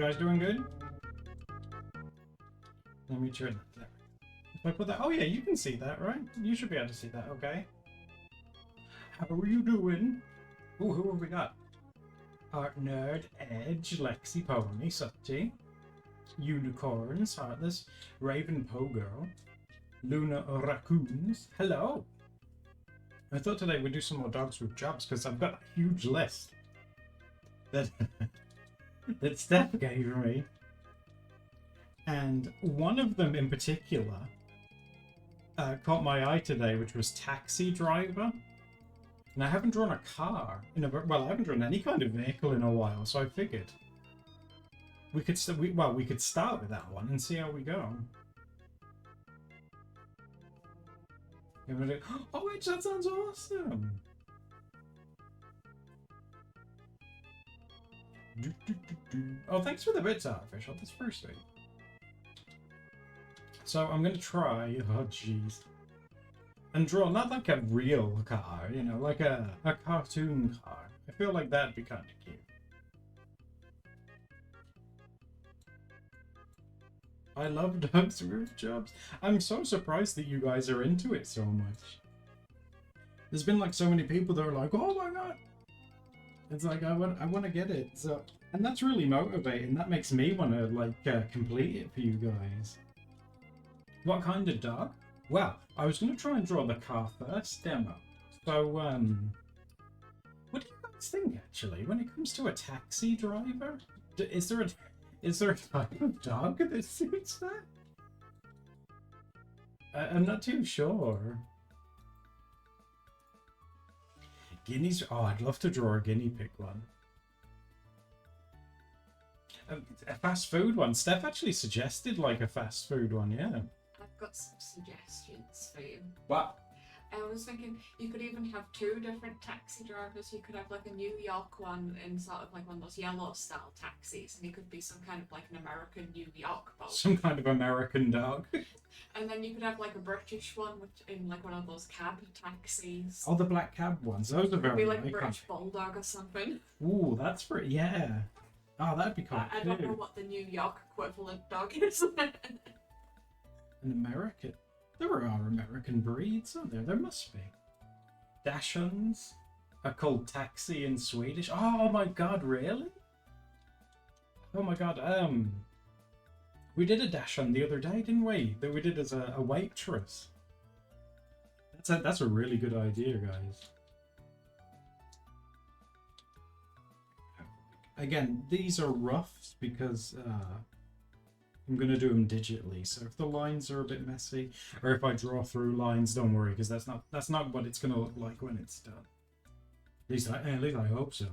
guys doing good? Let me turn that there. If I put that... Oh yeah, you can see that, right? You should be able to see that, okay. How are you doing? Ooh, who have we got? Art Nerd, Edge, Lexi Pony, Sutty, Unicorns, Heartless, Raven Pogo, Luna Raccoons. Hello! I thought today we'd do some more dogs with jobs because I've got a huge list that, that Steph gave me. And one of them in particular caught my eye today, which was taxi driver. And I haven't drawn a car in a well, I haven't drawn any kind of vehicle in a while, so I figured we could we could start with that one and see how we go. Oh, wait, that sounds awesome! Oh, thanks for the bits, Artificial. That's very sweet. So I'm gonna try. Oh, jeez. And draw not like a real car, you know, like a cartoon car. I feel like that'd be kind of cute. I love dogs with jobs. I'm so surprised that you guys are into it so much. There's been like so many people that are like, oh my god. It's like I want to get it. So, and that's really motivating. That makes me want to like complete it for you guys. What kind of dog? Well, I was going to try and draw the car first demo. So, what do you guys think, actually, when it comes to a taxi driver? Is there a type of dog that suits that? I'm not too sure. Guineas? Oh, I'd love to draw a guinea pig one. A fast food one. Steph actually suggested, like, a fast food one, yeah. I've got some suggestions for you. What? I was thinking you could even have two different taxi drivers. You could have like a New York one in sort of like one of those yellow style taxis, and he could be some kind of like an American New York boat. Some kind of American dog. And then you could have like a British one in like one of those cab taxis. Oh, the black cab ones. Those are very It'd be like iconic. a British Bulldog or something. Ooh, that's pretty. Yeah. Oh, that'd be cool. I don't know what the New York equivalent dog is. An American. There are American breeds, aren't there? There must be. Dachshunds are called taxi in Swedish. Oh my god, really? Oh my god, we did a Dachshund the other day, didn't we? That we did as a waitress. That's a really good idea, guys. Again, these are roughs because I'm going to do them digitally, so if the lines are a bit messy, or if I draw through lines, don't worry, because that's not what it's going to look like when it's done. At least I hope so.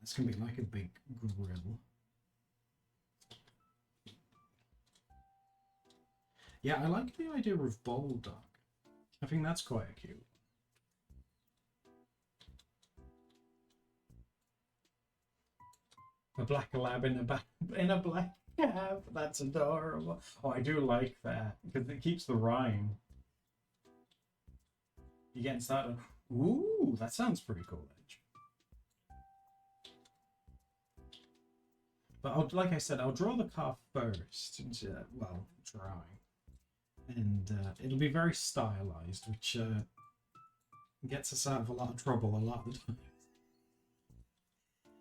This can be like a big grill. Yeah, I like the idea of Bulldog. I think that's quite cute. A black lab in a black cab. That's adorable. Oh, I do like that because it keeps the rhyme. You getting started? Ooh, that sounds pretty cool, Edge. But like I said, I'll draw the car first. Well, drawing, and it'll be very stylized, which gets us out of a lot of trouble a lot of the time.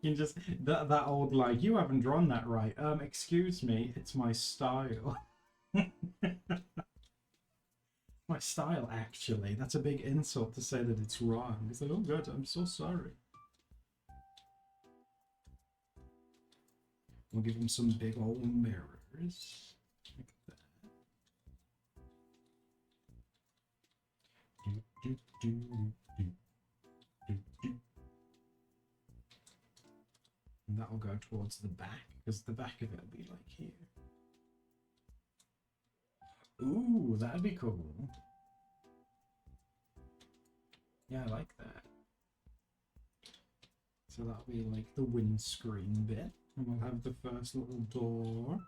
You just that old like, you haven't drawn that right. Excuse me, it's my style. My style, actually. That's a big insult to say that it's wrong. It's like, oh god, I'm so sorry. We'll give him some big old mirrors. Like that. Do, do, do, do, do, do. And that'll go towards the back, because the back of it will be like here. Ooh, that'd be cool. Yeah, I like that. So that'll be like the windscreen bit. And we'll have the first little door.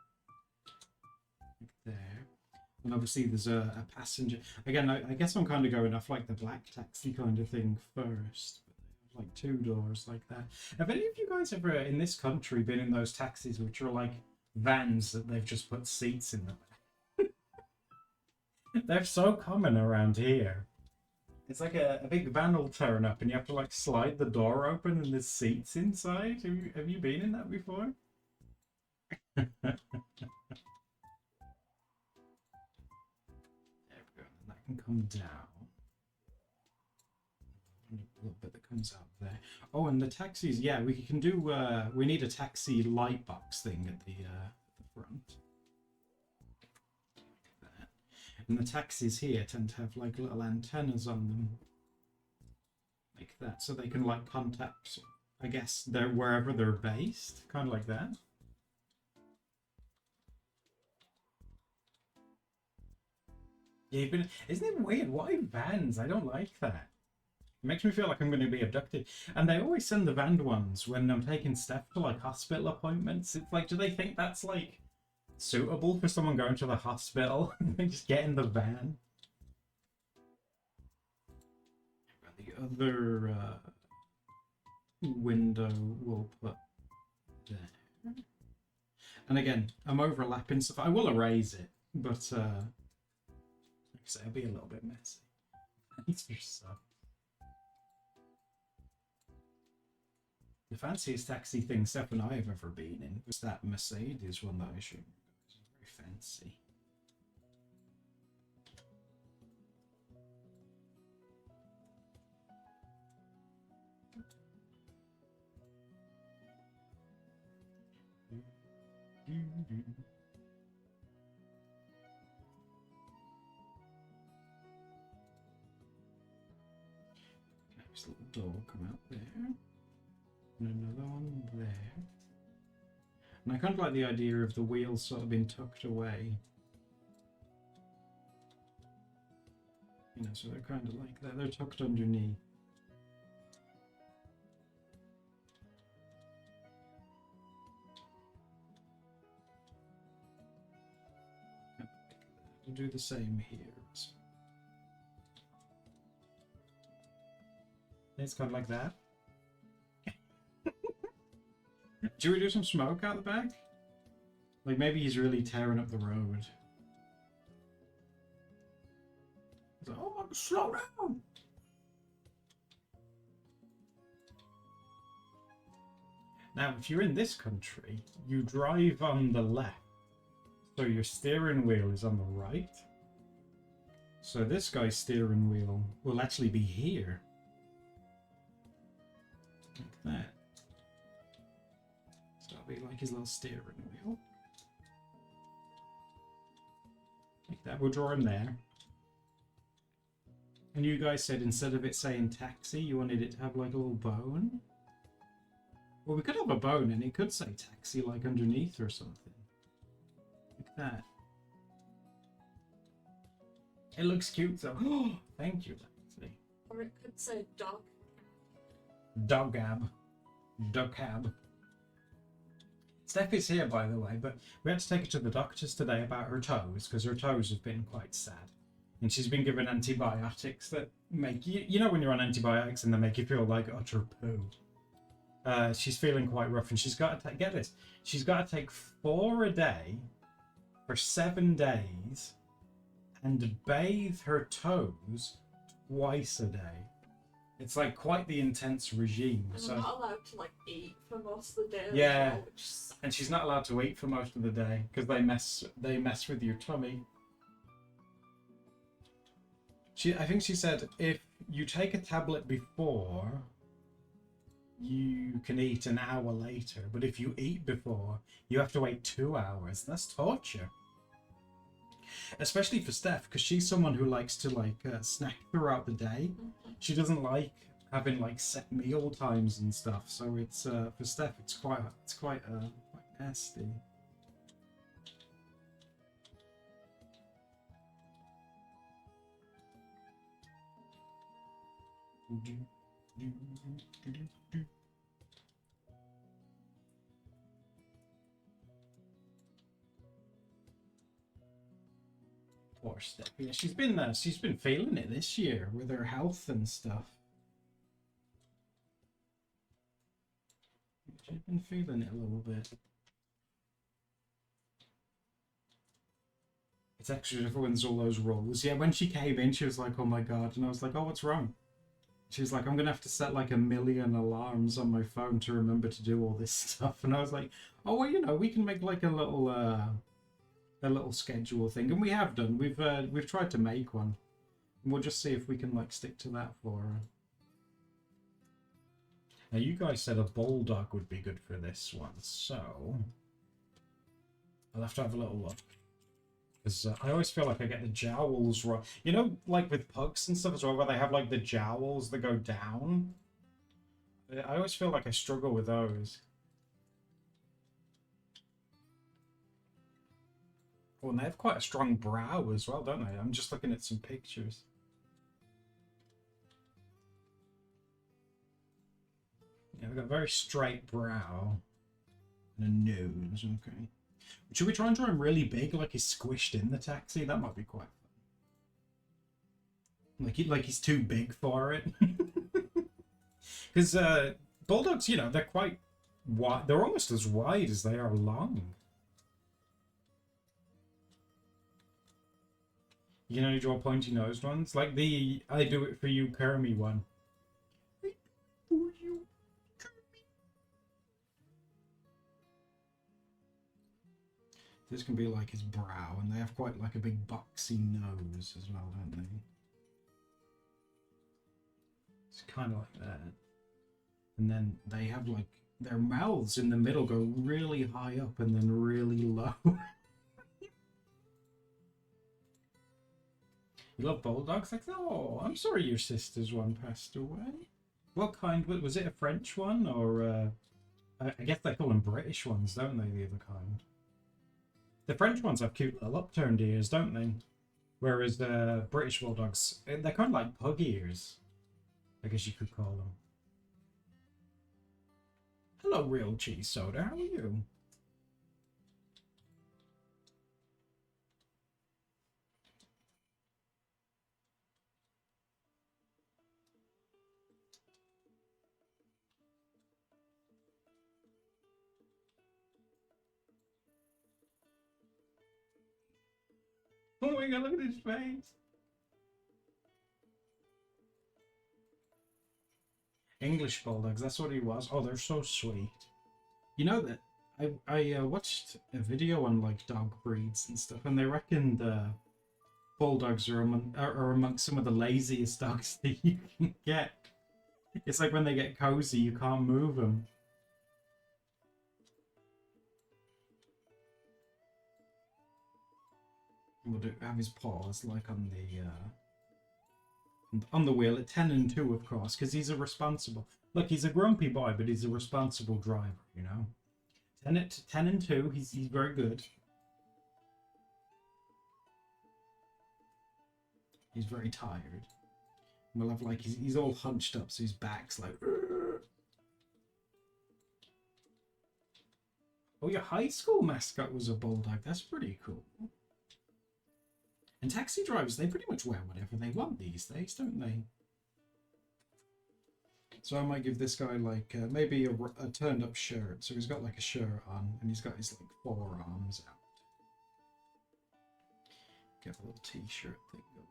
Like there. And obviously there's a passenger. Again, I guess I'm kind of going off like the black taxi kind of thing first. like 2 doors like that. Have any of you guys ever in this country been in those taxis which are like vans that they've just put seats in them? They're so common around here. It's like a big van will turn up and you have to like slide the door open and there's seats inside. Have you been in that before? There we go. And that can come down. A little bit that comes out there. Oh, and the taxis, yeah, we can do, we need a taxi light box thing at the front. And the taxis here tend to have like little antennas on them, like that, so they can like contact, I guess, they're wherever they're based, kind of like that. Yeah, isn't it weird? Why vans? I don't like that. It makes me feel like I'm going to be abducted. And they always send the van ones when I'm taking Steph to like hospital appointments. It's like, do they think that's like suitable for someone going to the hospital? They just get in the van. The other window we'll put there. And again, I'm overlapping stuff. I will erase it, but like I say, it'll be a little bit messy. Thanks for stuff. The fanciest taxi thing Steph and I have ever been in was that Mercedes one that I showed you. Very fancy. Nice little door come out there. And another one there. And I kind of like the idea of the wheels sort of being tucked away. You know, so they're kind of like that. They're tucked underneath. We'll do the same here. It's kind of like that. Should we do some smoke out the back? Like maybe he's really tearing up the road. He's like, oh my God, slow down! Now, if you're in this country, you drive on the left. So your steering wheel is on the right. So this guy's steering wheel will actually be here. Like that. So it'll be like his little steering wheel. Like that, we'll draw him there. And you guys said instead of it saying taxi, you wanted it to have like a little bone? Well, we could have a bone and it could say taxi like underneath or something. Like that. It looks cute though. Oh, thank you. Or it could say dog. Dogab. Dogcab. Steph is here, by the way, but we had to take her to the doctors today about her toes because her toes have been quite sad. And she's been given antibiotics that make you, you know, when you're on antibiotics and they make you feel like utter poo. She's feeling quite rough and she's got to get this. She's got to take 4 a day for 7 days and bathe her toes twice a day. It's like quite the intense regime. And so I'm not allowed to like eat for most of the day. Yeah, well, which is... and she's not allowed to eat for most of the day because they mess with your tummy. I think she said if you take a tablet before, you can eat an hour later, but if you eat before, you have to wait 2 hours. That's torture. Especially for Steph, because she's someone who likes to like snack throughout the day. She doesn't like having like set meal times and stuff. So it's for Steph, it's quite nasty. Poor Steph. Yeah, she's been feeling it this year with her health and stuff. been feeling it a little bit. It's extra difficult when there's all those rolls. Yeah, when she came in, she was like, oh my god. And I was like, oh, what's wrong? She was like, I'm going to have to set like 1,000,000 alarms on my phone to remember to do all this stuff. And I was like, oh, well, you know, we can make like a little schedule thing. And we have done. We've tried to make one. And we'll just see if we can like stick to that for her. Now, you guys said a bulldog would be good for this one, so I'll have to have a little look. Because I always feel like I get the jowls wrong. You know, like with pugs and stuff as well, where they have like the jowls that go down? I always feel like I struggle with those. Oh, and they have quite a strong brow as well, don't they? I'm just looking at some pictures. Yeah, they've got a very straight brow and a nose, okay. Should we try and draw him really big, like he's squished in the taxi? That might be quite fun. Like he's too big for it. Because bulldogs, you know, they're quite wide. They're almost as wide as they are long. You can only draw pointy-nosed ones, like the "I do it for you, Kermie" one. This can be like his brow, and they have quite like a big boxy nose as well, don't they? It's kind of like that. And then they have like their mouths in the middle go really high up and then really low. You love bulldogs? Like, oh, I'm sorry your sister's one passed away. What kind? Was it a French one, or I guess they call them British ones, don't they? The other kind. The French ones have cute little upturned ears, don't they? Whereas the British bulldogs, they're kind of like pug ears, I guess you could call them. Hello, Real Cheese Soda. How are you? Oh my god, look at his face. English bulldogs, that's what he was. Oh, they're so sweet. You know that I watched a video on like dog breeds and stuff, and they reckon bulldogs are amongst some of the laziest dogs that you can get. It's like when they get cozy, you can't move them. We'll have his paws like on the wheel at 10 and 2, of course, because he's a responsible. Look, he's a grumpy boy, but he's a responsible driver, you know. 10 and 2, he's very good. He's very tired. We'll have like he's all hunched up, so his back's like. Urgh. Oh, your high school mascot was a bulldog. That's pretty cool. And taxi drivers, they pretty much wear whatever they want these days, don't they? So I might give this guy like maybe a turned up shirt. So he's got like a shirt on and he's got his like forearms out. Get a little t-shirt thing going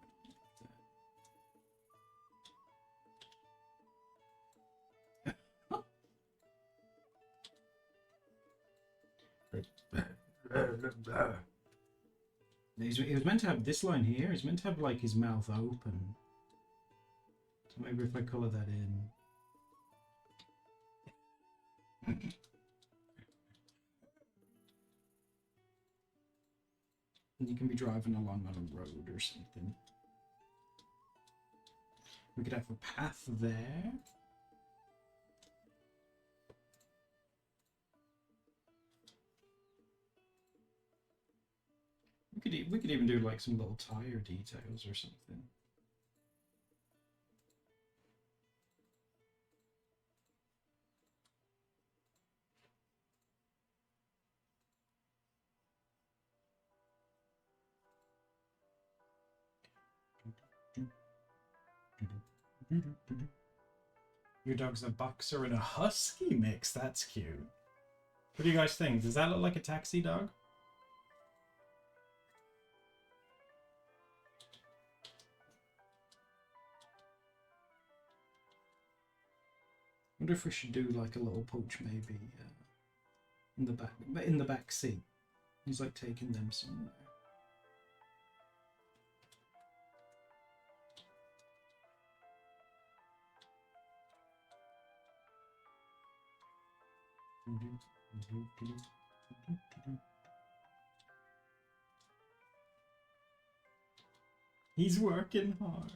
like that. He was meant to have this line here. He's meant to have like his mouth open. So maybe if I colour that in. And you can be driving along on a road or something. We could have a path there. We could even do like some little tire details or something. Your dog's a boxer and a husky mix. That's cute. What do you guys think? Does that look like a taxi dog? I wonder if we should do like a little pooch maybe in the back seat. He's like taking them somewhere. He's working hard.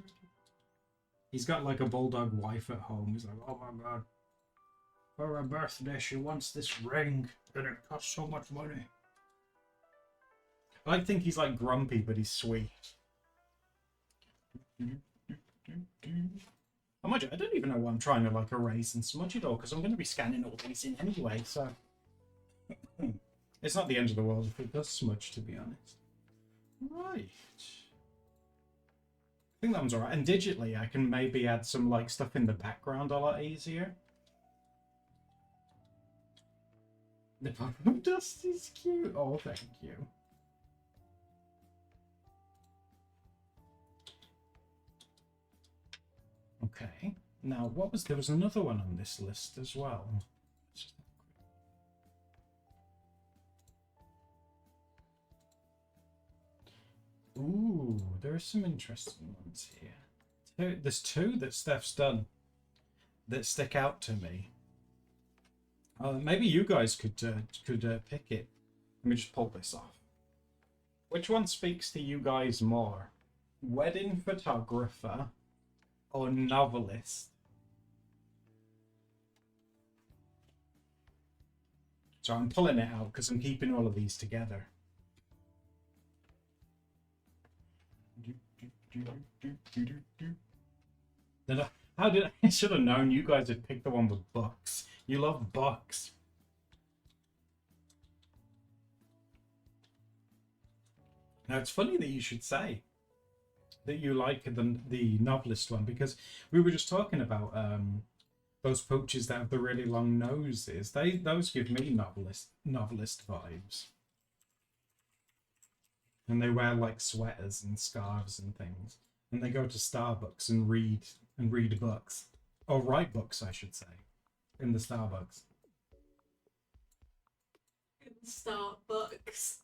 He's got like a bulldog wife at home. He's like, oh my god. For her birthday, she wants this ring, and it costs so much money. I think he's like grumpy, but he's sweet. I don't even know why I'm trying to like erase and smudge it all, because I'm going to be scanning all these in anyway, so... It's not the end of the world if it does smudge, to be honest. Right. I think that one's alright. And digitally, I can maybe add some like stuff in the background a lot easier. The pop-up dust is cute. Oh, thank you. Okay. Now, there was another one on this list as well. Ooh, there are some interesting ones here. There's two that Steph's done that stick out to me. Maybe you guys could pick it. Let me just pull this off. Which one speaks to you guys more? Wedding photographer or novelist? So I'm pulling it out because I'm keeping all of these together. I should have known you guys would pick the one with books. You love books. Now it's funny that you should say that you like the novelist one, because we were just talking about those pooches that have the really long noses. Those give me novelist vibes. And they wear like sweaters and scarves and things. And they go to Starbucks and read books. Or write books, I should say. In the Starbucks. Starbucks.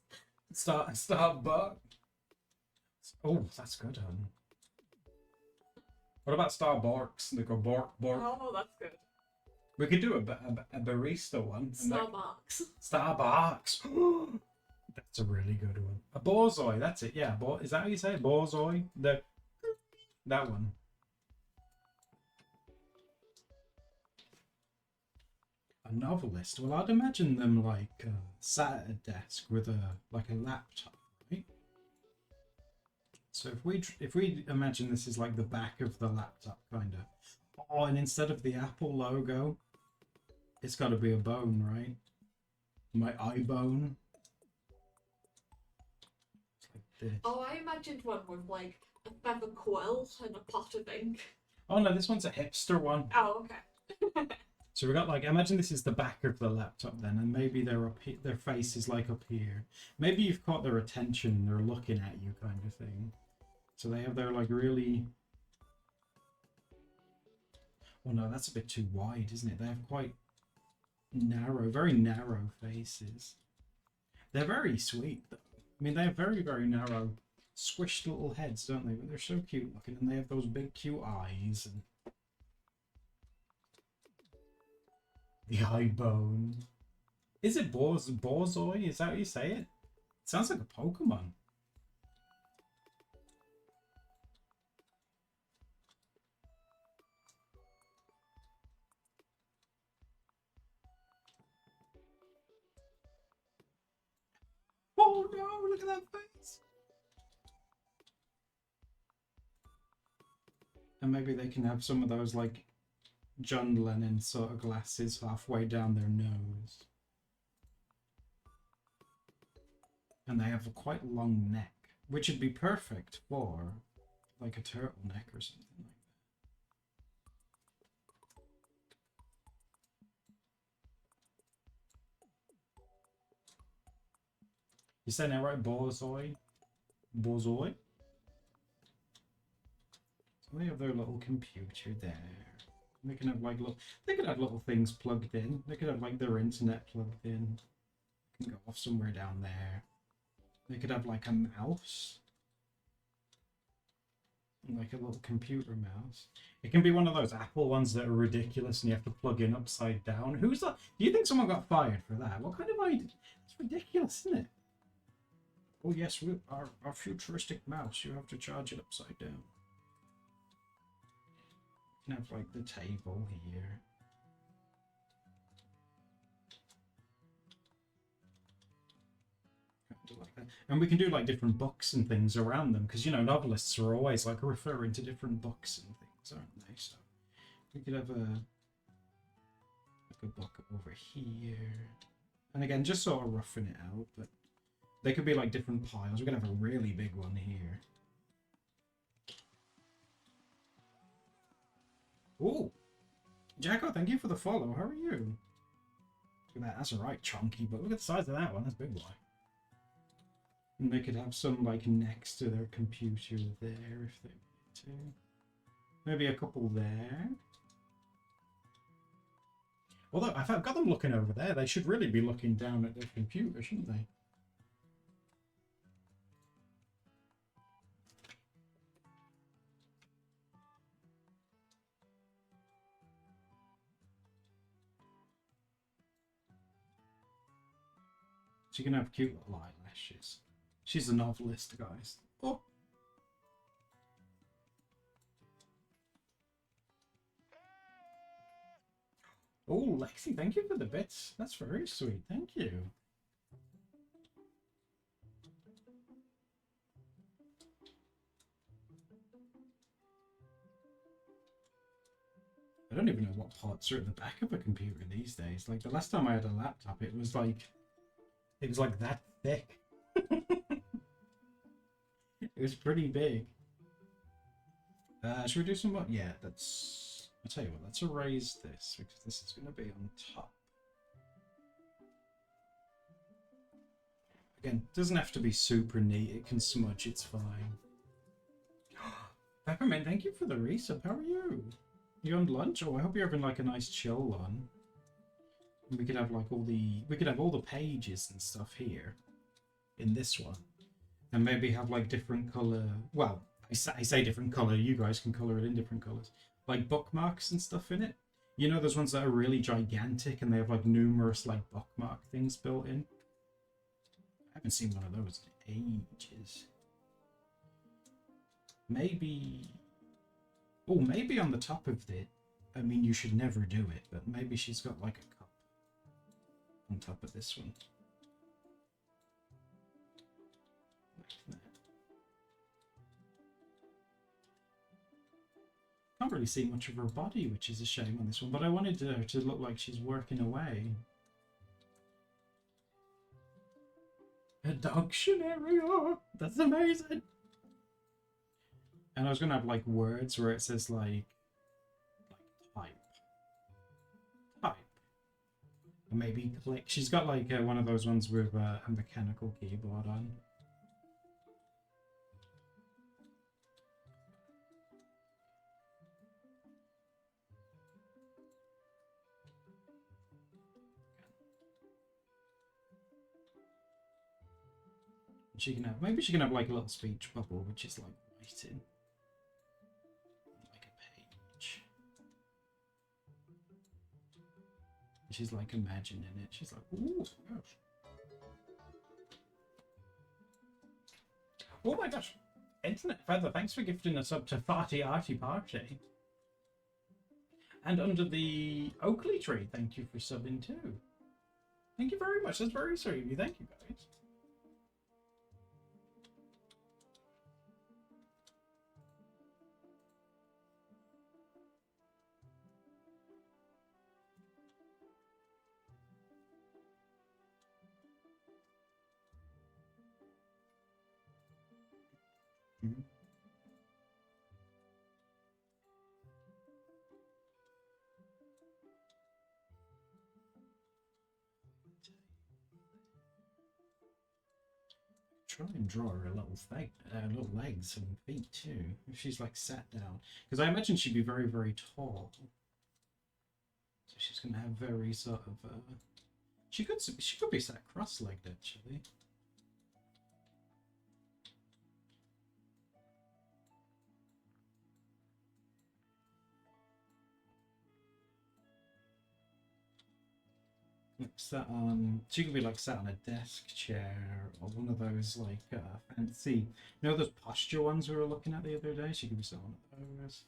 Starbucks. Oh, that's good, hun. What about Starbucks? They go bark, bark. Oh, that's good. We could do a barista one. Starbucks. Starbucks. That's a really good one. A borzoi, that's it. Yeah, is that how you say it? Borzoi? That one. A novelist. Well, I'd imagine them like sat at a desk with a laptop, right? So if we imagine this is like the back of the laptop, kind of. Oh, and instead of the Apple logo, it's got to be a bone, right? My eye bone. Oh, I imagined one with like a feather quill and a pot of ink. Oh no, this one's a hipster one. Oh, okay. So we got like, imagine this is the back of the laptop then, and maybe they're up here, their face is like up here. Maybe you've caught their attention, they're looking at you kind of thing. So they have their like really... Oh no, that's a bit too wide, isn't it? They have quite narrow, very narrow faces. They're very sweet though. I mean, they have very, very narrow, squished little heads, don't they? But they're so cute looking, and they have those big, cute eyes. And the eye bone. Is it Borzoi? Is that how you say it? It sounds like a Pokemon. Oh no, look at that face. And maybe they can have some of those like John Lennon sort of glasses halfway down their nose. And they have a quite long neck, which would be perfect for like a turtleneck or something like that. You saying that right, Borzoi? Borzoi? So they have their little computer there. They can have like little. They could have little things plugged in. They could have like their internet plugged in. Can go off somewhere down there. They could have like a mouse. Like a little computer mouse. It can be one of those Apple ones that are ridiculous and you have to plug in upside down. Who's that? Do you think someone got fired for that? What kind of idea? It's ridiculous, isn't it? Oh yes, our futuristic mouse. You have to charge it upside down. You can have like the table here. Like that. And we can do like different books and things around them because you know novelists are always like referring to different books and things, aren't they? So we could have a book over here, and again just sort of roughing it out, but they could be like different piles. We're gonna have a really big one here. Oh, Jacko, thank you for the follow. How are you? Look at that. That's a right chunky, but look at the size of that one. That's a big boy. And they could have some like next to their computer there if they wanted to. Maybe a couple there. Although if I've got them looking over there, they should really be looking down at their computer, shouldn't they? She can have cute little eyelashes. She's a novelist, guys. Oh. Oh, Lexi, thank you for the bits. That's very sweet. Thank you. I don't even know what parts are at the back of a computer these days. Like the last time I had a laptop, it was like that thick. It was pretty big. Should we do some more? Yeah, that's... I'll tell you what, let's erase this, because this is going to be on top. Again, it doesn't have to be super neat, it can smudge, it's fine. Peppermint, thank you for the resub, how are you? You on lunch? Oh, I hope you're having like a nice chill one. And we could have like all the pages and stuff here in this one. And maybe have like different color, well, I say different color, you guys can color it in different colors. Like bookmarks and stuff in it. You know those ones that are really gigantic and they have like numerous like bookmark things built in? I haven't seen one of those in ages. Maybe... Oh, maybe on the top of it. I mean, you should never do it, but maybe she's got like a cup on top of this one. Can't really see much of her body, which is a shame on this one, but I wanted her to look like she's working away. A dictionary! Oh, that's amazing! And I was going to have like words where it says like type. Type. Or maybe click. She's got like one of those ones with a mechanical keyboard on. She can have, maybe she can have like a little speech bubble, which is like writing. Like a page. She's like imagining it. She's like, ooh, gosh. Oh my gosh. Internet Feather, thanks for gifting us up to Farty Arty Party. And under the Oakley tree, thank you for subbing too. Thank you very much. That's very sweet of you. Thank you, guys. Mm-hmm. try and draw her little legs and feet too. If she's like sat down, because I imagine she'd be very, very tall. So she's gonna have very sort of. She could be sat cross-legged actually. Sat on, she could be like sat on a desk chair or one of those like fancy, you know, those posture ones we were looking at the other day. She could be sat on those.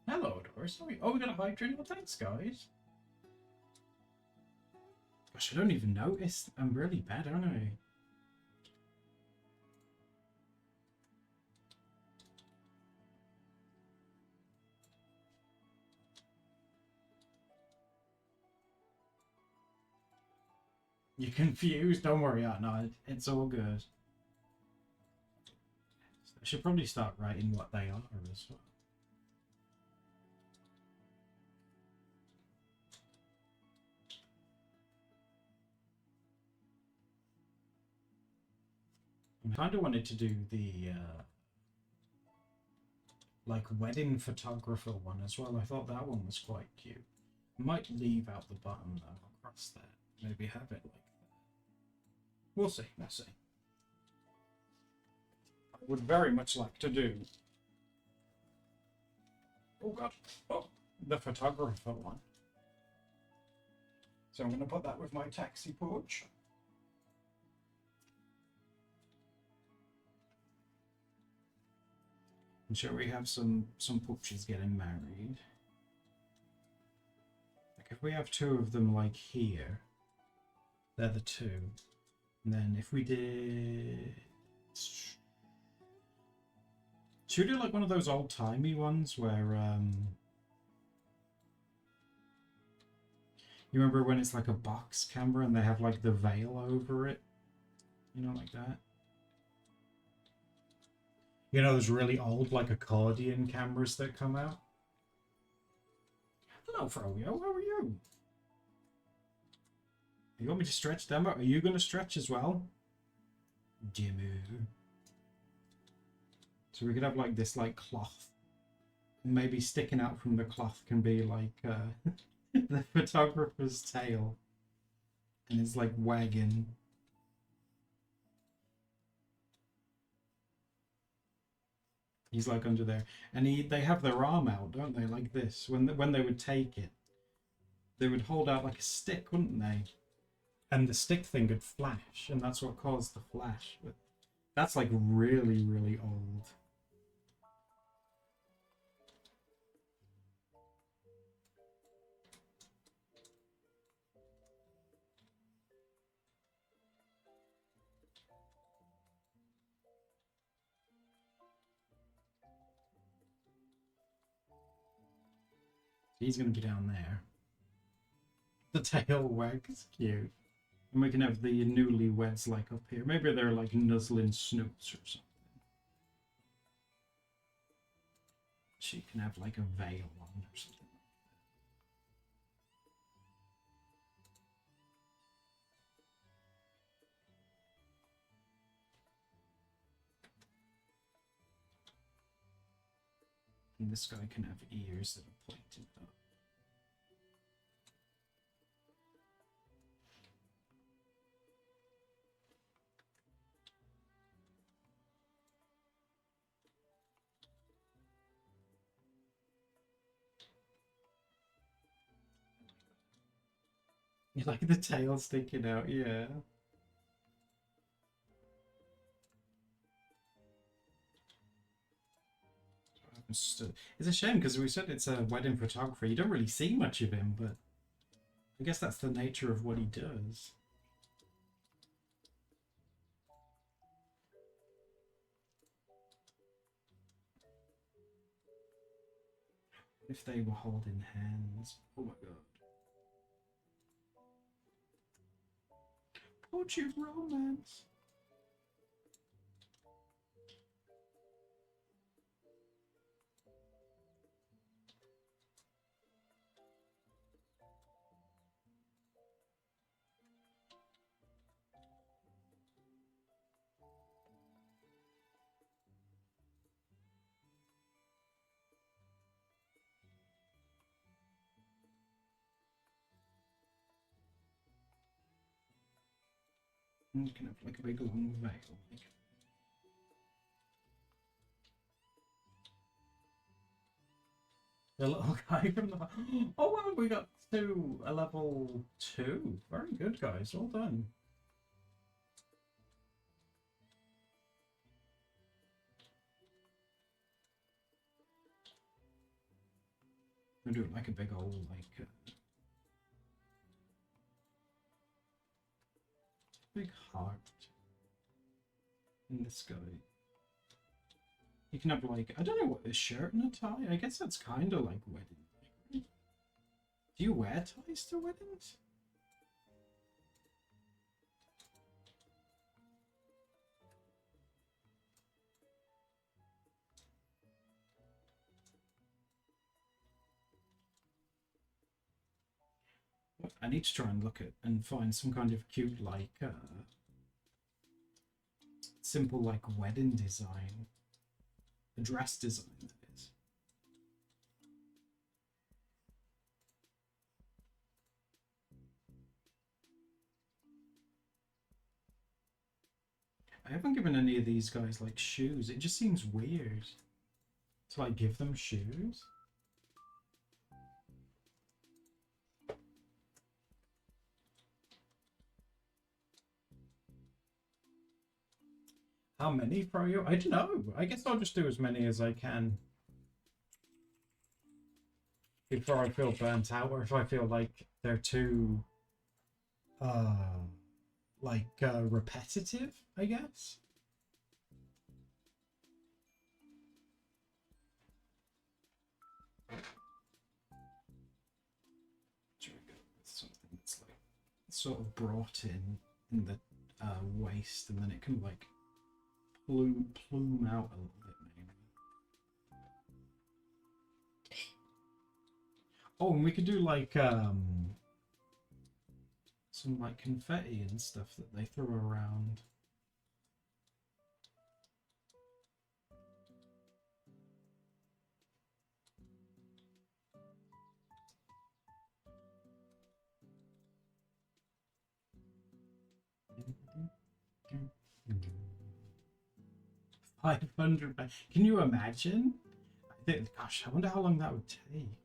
Hello, Doris. Oh, we got a hydrant. Well, thanks, guys. Gosh, I don't even notice. I'm really bad, aren't I? You're confused? Don't worry, no, it's all good. I should probably start writing what they are as well. I kind of wanted to do the like wedding photographer one as well. I thought that one was quite cute. I might leave out the button though across there. Maybe have it like that. We'll see. We'll see. I would very much like to do. Oh god! Oh, the photographer one. So I'm going to put that with my taxi porch. And sure we have some pooches getting married. Like if we have two of them like here, they're the two. And then if we did, should we do like one of those old timey ones where you remember when it's like a box camera and they have like the veil over it, you know, like that. You know those really old, like, accordion cameras that come out? Hello, Froyo. How are you? You want me to stretch them? Are you going to stretch as well? Jimmy. So we could have, like, this, like, cloth. Maybe sticking out from the cloth can be, like, the photographer's tail. And it's, like, wagging. He's like under there, and they have their arm out, don't they? Like this. When they would take it, they would hold out like a stick, wouldn't they? And the stick thing would flash, and that's what caused the flash. But that's like really, really old. He's gonna be down there. The tail wags, cute. And we can have the newlyweds like up here. Maybe they're like nuzzling snoots or something. She can have like a veil on or something. And this guy can have ears that are pointed up. You like the tail sticking out, yeah. It's a shame because we said it's a wedding photographer. You don't really see much of him, but I guess that's the nature of what he does. If they were holding hands. Oh my god. Portrait romance. You can have like a big long veil. Like. The little guy from the. Oh wow, we got to a level 2. Very good, guys. Well done. I'm doing like a big old like. Big heart in the sky. You can have like, I don't know what, a shirt and a tie? I guess that's kind of like wedding. Do you wear ties to weddings? I need to try and look at and find some kind of cute like simple like wedding design. A dress design, that is. I haven't given any of these guys like shoes. It just seems weird to like give them shoes. How many for you? I don't know. I guess I'll just do as many as I can before I feel burnt out, or if I feel like they're too repetitive, I guess. Should we go with something that's like sort of brought in the waist, and then it can like plume out a little bit, maybe. Oh, and we could do like some like confetti and stuff that they throw around. $500. Can you imagine? I think, gosh, I wonder how long that would take.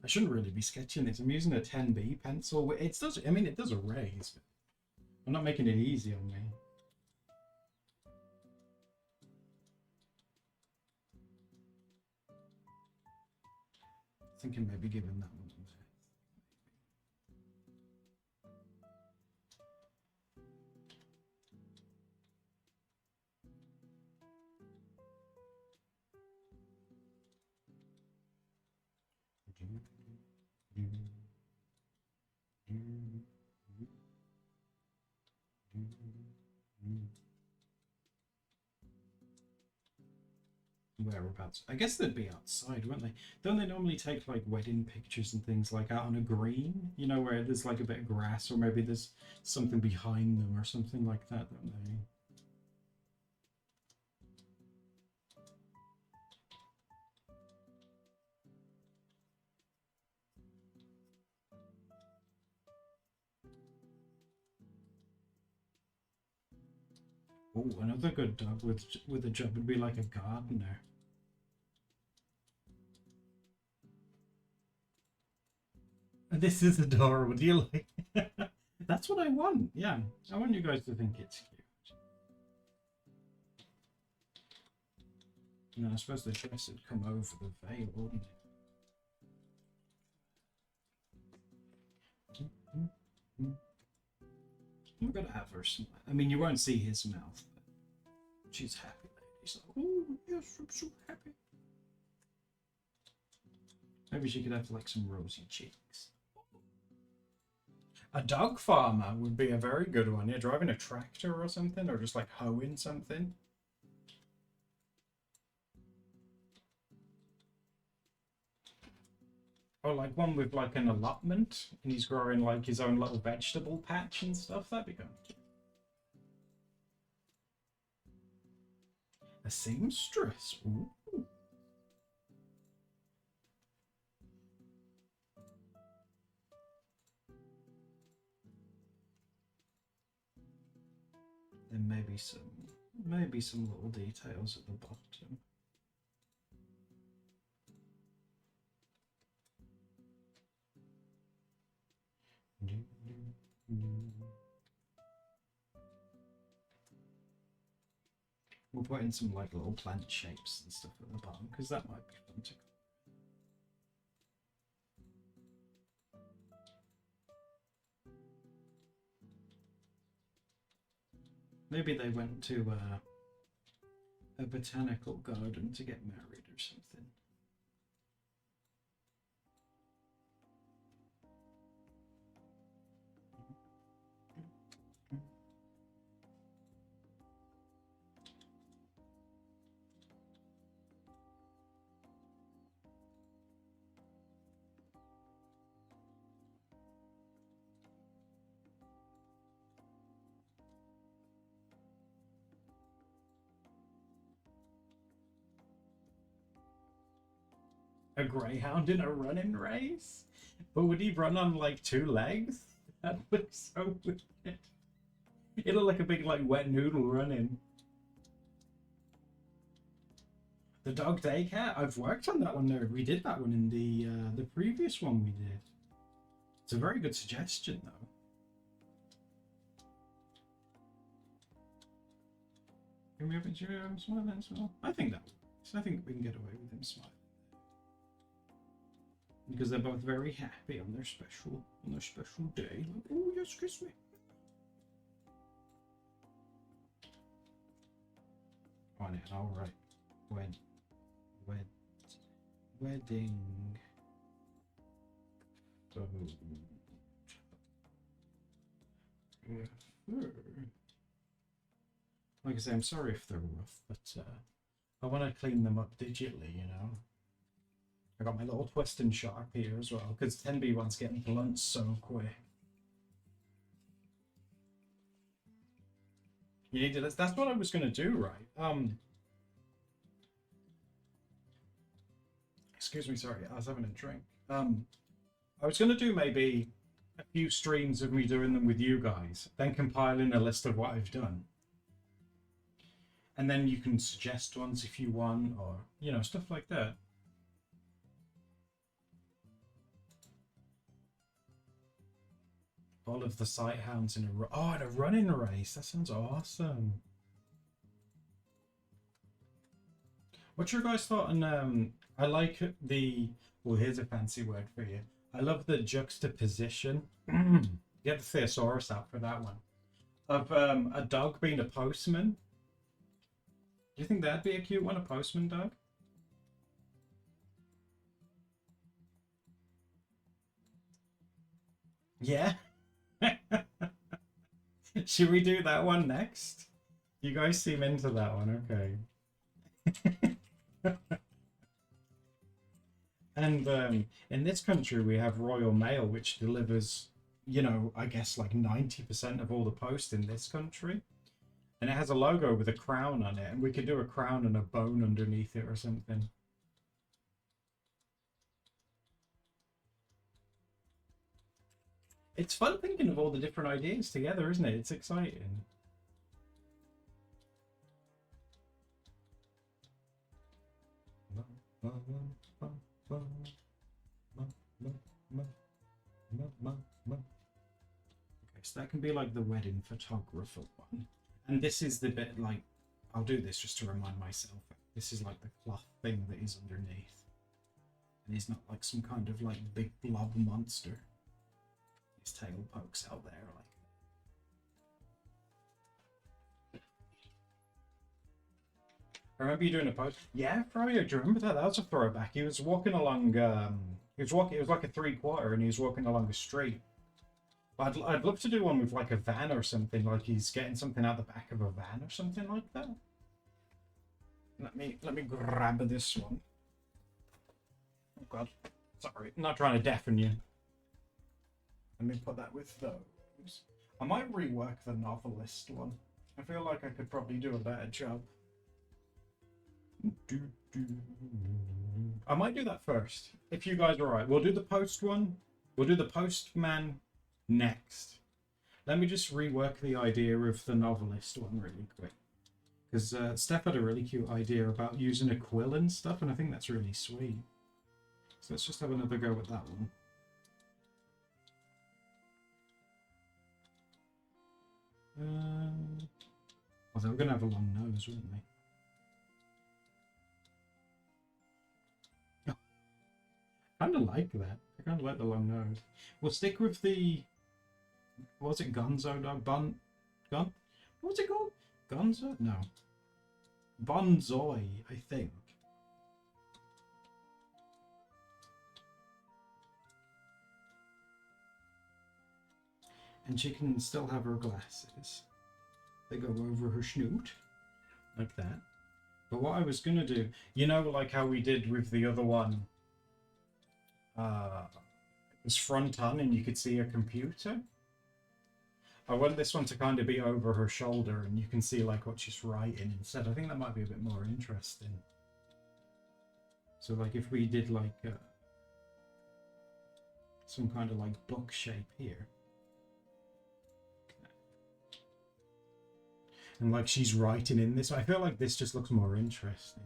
I shouldn't really be sketching this. I'm using a 10B pencil. It does. I mean, it does erase, but I'm not making it easy on me. Thinking maybe giving that one. Whereabouts? I guess they'd be outside, wouldn't they? Don't they normally take like wedding pictures and things like out on a green? You know, where there's like a bit of grass, or maybe there's something behind them or something like that, don't they? Oh, another good dog with a job would be like a gardener. This is adorable. Do you like? That's what I want. Yeah, I want you guys to think it's cute. And then I suppose the dress would come over the veil, wouldn't it? We're gonna have her smile. I mean, you won't see his mouth, but she's happy. She's like, oh yes, I'm so happy. Maybe she could have like some rosy cheeks. A dog farmer would be a very good one. You're driving a tractor or something, or just like hoeing something. Or like one with like an allotment, and he's growing like his own little vegetable patch and stuff. That'd be good. A seamstress. Ooh. Then maybe some little details at the bottom. We'll put in some like little plant shapes and stuff at the bottom because that might be fun to. Maybe they went to a botanical garden to get married or something. A greyhound in a running race? But would he run on like 2 legs? That looks so weird. It looked like a big like wet noodle running. The dog daycare? I've worked on that one there. We did that one in the previous one we did. It's a very good suggestion though. Can we have him smiling as well? I think that works. I think we can get away with him smiling. Because they're both very happy on their special day. Like, oh yes, kiss me. On it, alright. Wedding food. Like I say, I'm sorry if they're rough, but I want to clean them up digitally, you know. I got my little twist and sharp here as well, because 10B1's getting blunt so quick. You need to, that's what I was going to do, right? Excuse me, sorry, I was having a drink. I was going to do maybe a few streams of me doing them with you guys, then compiling a list of what I've done. And then you can suggest ones if you want, or, you know, stuff like that. All of the sight hounds in in a running race. That sounds awesome. What's your guys' thought on I like the, well, here's a fancy word for you. I love the juxtaposition. Get the thesaurus out for that one. Of a dog being a postman. Do you think that'd be a cute one, a postman dog? Yeah. Should we do that one next? You guys seem into that one, okay. And in this country we have Royal Mail, which delivers, you know, I guess like 90% of all the post in this country. And it has a logo with a crown on it, and we could do a crown and a bone underneath it or something. It's fun thinking of all the different ideas together, isn't it? It's exciting. Okay, so that can be like the wedding photographer one. And this is the bit like, I'll do this just to remind myself. This is like the cloth thing that is underneath. And he's not like some kind of like big blob monster. His tail pokes out there like. I remember you doing a post. Yeah, Froyo, do you remember that? That was a throwback. He was walking along, it was like a 3/4 and he was walking along a street. I'd love to do one with like a van or something, like he's getting something out the back of a van or something like that. Let me grab this one. Oh god, sorry, I'm not trying to deafen you. Let me put that with those. I might rework the novelist one. I feel like I could probably do a better job. I might do that first, if you guys are alright. We'll do the post one. We'll do the postman next. Let me just rework the idea of the novelist one really quick. Because Steph had a really cute idea about using a quill and stuff, and I think that's really sweet. So let's just have another go at that one. Well, they were going to have a long nose, weren't they? I kind of like that. I kind of like the long nose. We'll stick with the... What was it? Gonzo dog? Gon? What was it called? Gonzo? No. Bonzoi, I think. And she can still have her glasses. They go over her snoot. Like that. But what I was going to do... You know, like how we did with the other one? It was front on and you could see a computer. I want this one to kind of be over her shoulder and you can see like what she's writing instead. I think that might be a bit more interesting. So like if we did like some kind of like book shape here. And like she's writing in this. I feel like this just looks more interesting.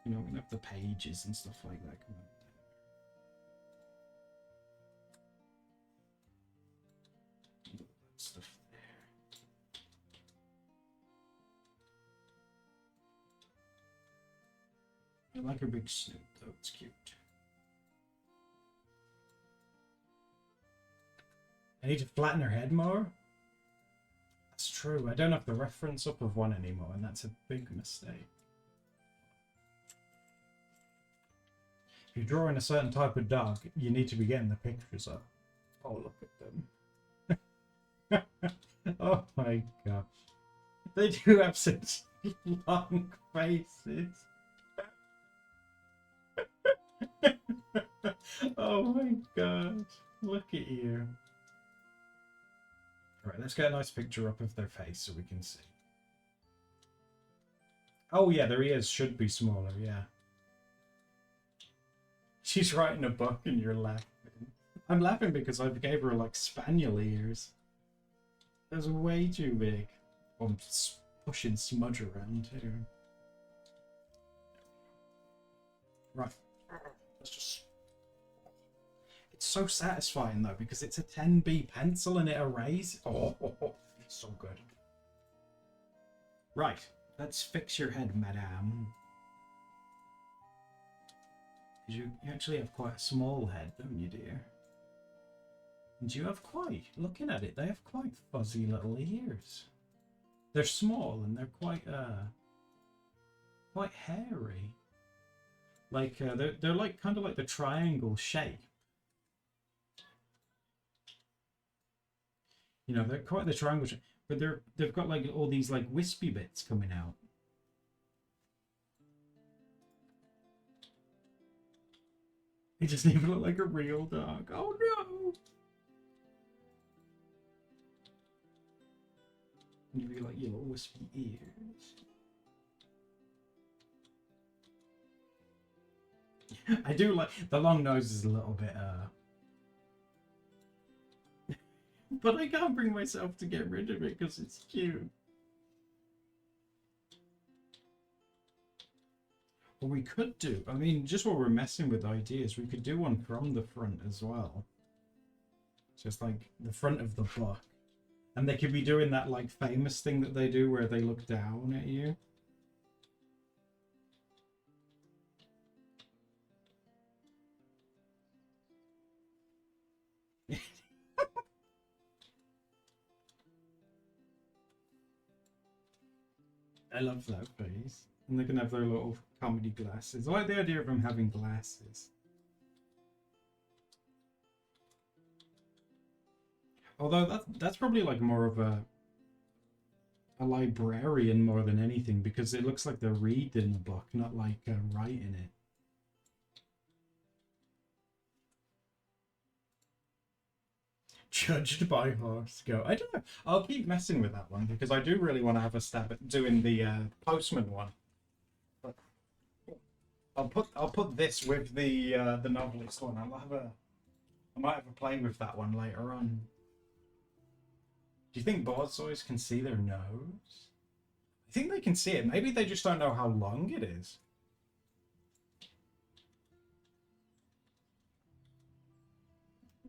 You know, we're gonna have the pages and stuff like that come up there. That stuff there. I like her big snoot though, it's cute. I need to flatten her head more. That's true. I don't have the reference up of one anymore, and that's a big mistake. If you're drawing a certain type of dog, you need to be getting the pictures up. Oh, look at them. Oh my gosh. They do have such long faces. Oh my gosh. Look at you. Alright, let's get a nice picture up of their face so we can see. Oh yeah, their ears should be smaller, yeah. She's writing a book and you're laughing. I'm laughing because I gave her like spaniel ears. Those are way too big. Oh, I'm pushing smudge around here. Right. Let's just... It's so satisfying though because it's a 10B pencil and it erases. Oh, it's so good. Right. Let's fix your head, madame. You actually have quite a small head, don't you, dear? And you have quite, looking at it, they have quite fuzzy little ears. They're small and they're quite hairy. Like they're like kind of like the triangle shape. You know, they're quite the triangle shape, but they've got like all these like wispy bits coming out. It doesn't even look like a real dog. Oh no! Give you like your little wispy ears. I do like the long nose is a little bit but I can't bring myself to get rid of it because it's cute. What we could do, I mean, just while we're messing with ideas, we could do one from the front as well. Just like the front of the book. And they could be doing that like famous thing that they do where they look down at you. I love that face. And they can have their little comedy glasses. I like the idea of them having glasses. Although that's probably like more of a librarian more than anything, because it looks like they're reading the book, not like writing it. Judged by horse go. I don't know. I'll keep messing with that one because I do really want to have a stab at doing the postman one. But I'll put this with the novelist one. I might have a play with that one later on. Do you think borzoi can see their nose? I think they can see it. Maybe they just don't know how long it is.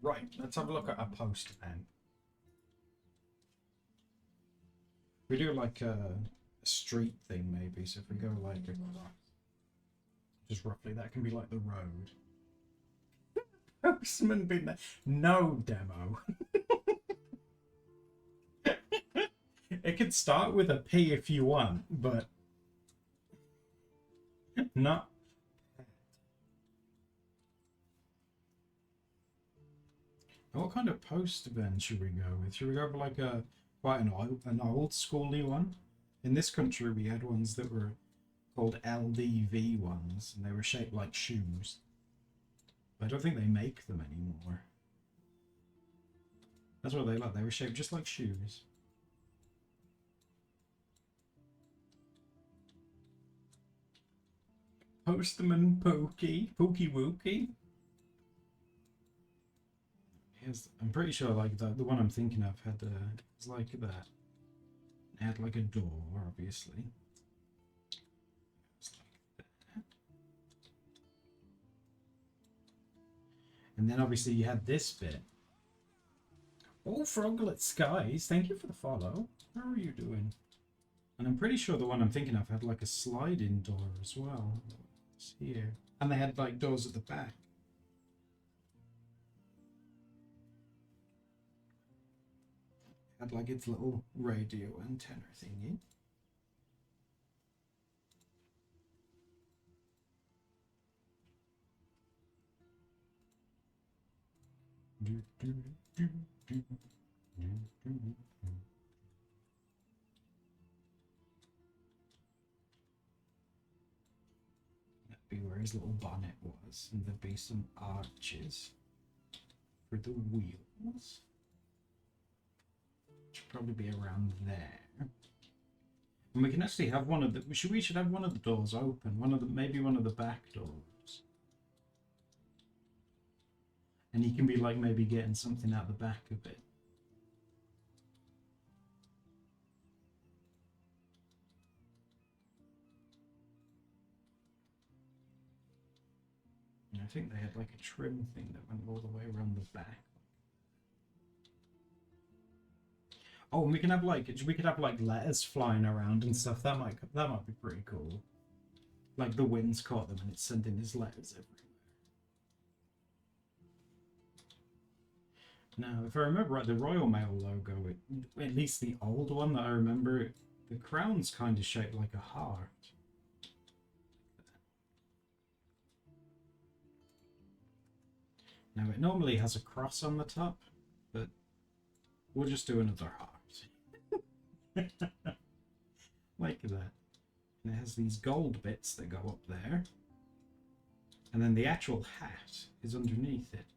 Right, let's have a look at a postman. We do like a street thing maybe, so if we go like just roughly, that can be like the road. Postman been there. No demo. It could start with a P if you want, but not. What kind of postman should we go with? Should we go for like quite an old schooly one? In this country, we had ones that were called LDV ones, and they were shaped like shoes. But I don't think they make them anymore. That's what they like. They were shaped just like shoes. Postman Pokey Wookie. I'm pretty sure like the one I'm thinking of had it's like that. It had like a door, obviously. It's like that. And then obviously you had this bit. Oh, Froglet Skies, thank you for the follow. How are you doing? And I'm pretty sure the one I'm thinking of had like a sliding door as well. It's here. And they had like doors at the back. Had like its little radio antenna thingy. That'd be where his little bonnet was, and there'd be some arches for the wheels. Should probably be around there. And we can actually have one of the. We should have one of the doors open. Maybe one of the back doors. And he can be like maybe getting something out the back of it. And I think they had like a trim thing that went all the way around the back. Oh, and we could have like letters flying around and stuff. That might be pretty cool. Like the wind's caught them and it's sending his letters everywhere. Now, if I remember right, the Royal Mail logo, at least the old one that I remember, the crown's kind of shaped like a heart. Now, it normally has a cross on the top, but we'll just do another heart. Like that. And it has these gold bits that go up there. And then the actual hat is underneath it.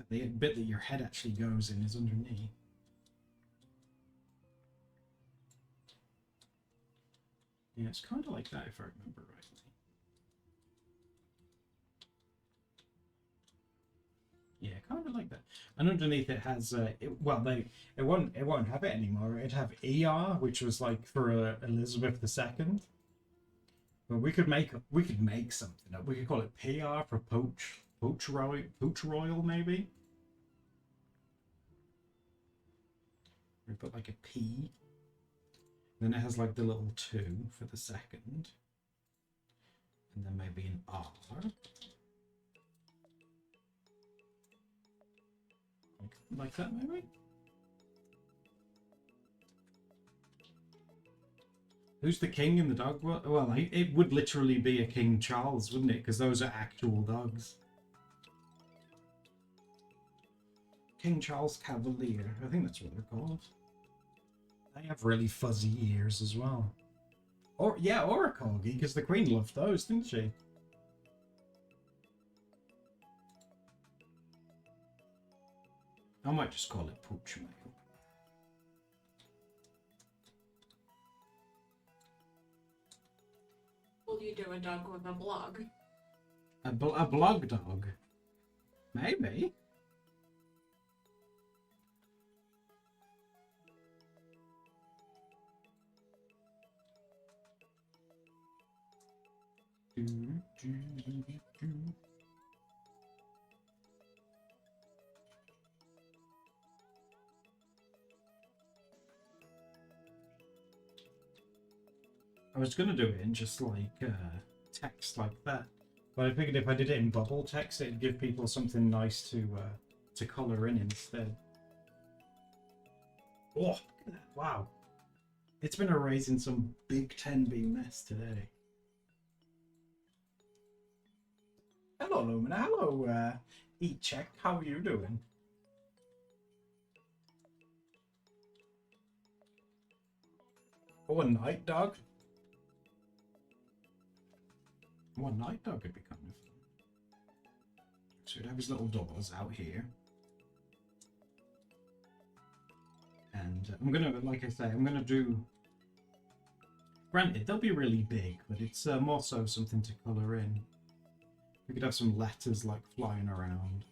The bit that your head actually goes in is underneath. Yeah, it's kind of like that if I remember rightly. Yeah, kind of like that. And underneath it has, it won't have it anymore. It'd have ER, which was like for Elizabeth II. But we could make something up. We could call it PR for Poach Royal, maybe. We put like a P. Then it has like the little 2 for the second. And then maybe an R. Like that, maybe? Who's the king in the dog? Well, it would literally be a King Charles, wouldn't it? Because those are actual dogs. King Charles Cavalier. I think that's what they're called. They have really fuzzy ears as well. Or a corgi, because the Queen loved those, didn't she? I might just call it Pooch Mail. Will you do a dog with a blog? A blog dog? Maybe. I was gonna do it in just like text like that, but I figured if I did it in bubble text, it'd give people something nice to color in instead. Oh, look at that. Wow. It's been erasing some big 10B mess today. Hello, Lumina. Hello, Eat Check. How are you doing? Oh, a night dog? Oh, a night dog would be kind of fun. So he'd have his little doors out here. And I'm gonna, like I say, I'm gonna do... Granted, they'll be really big, but it's more so something to colour in. We could have some letters like flying around.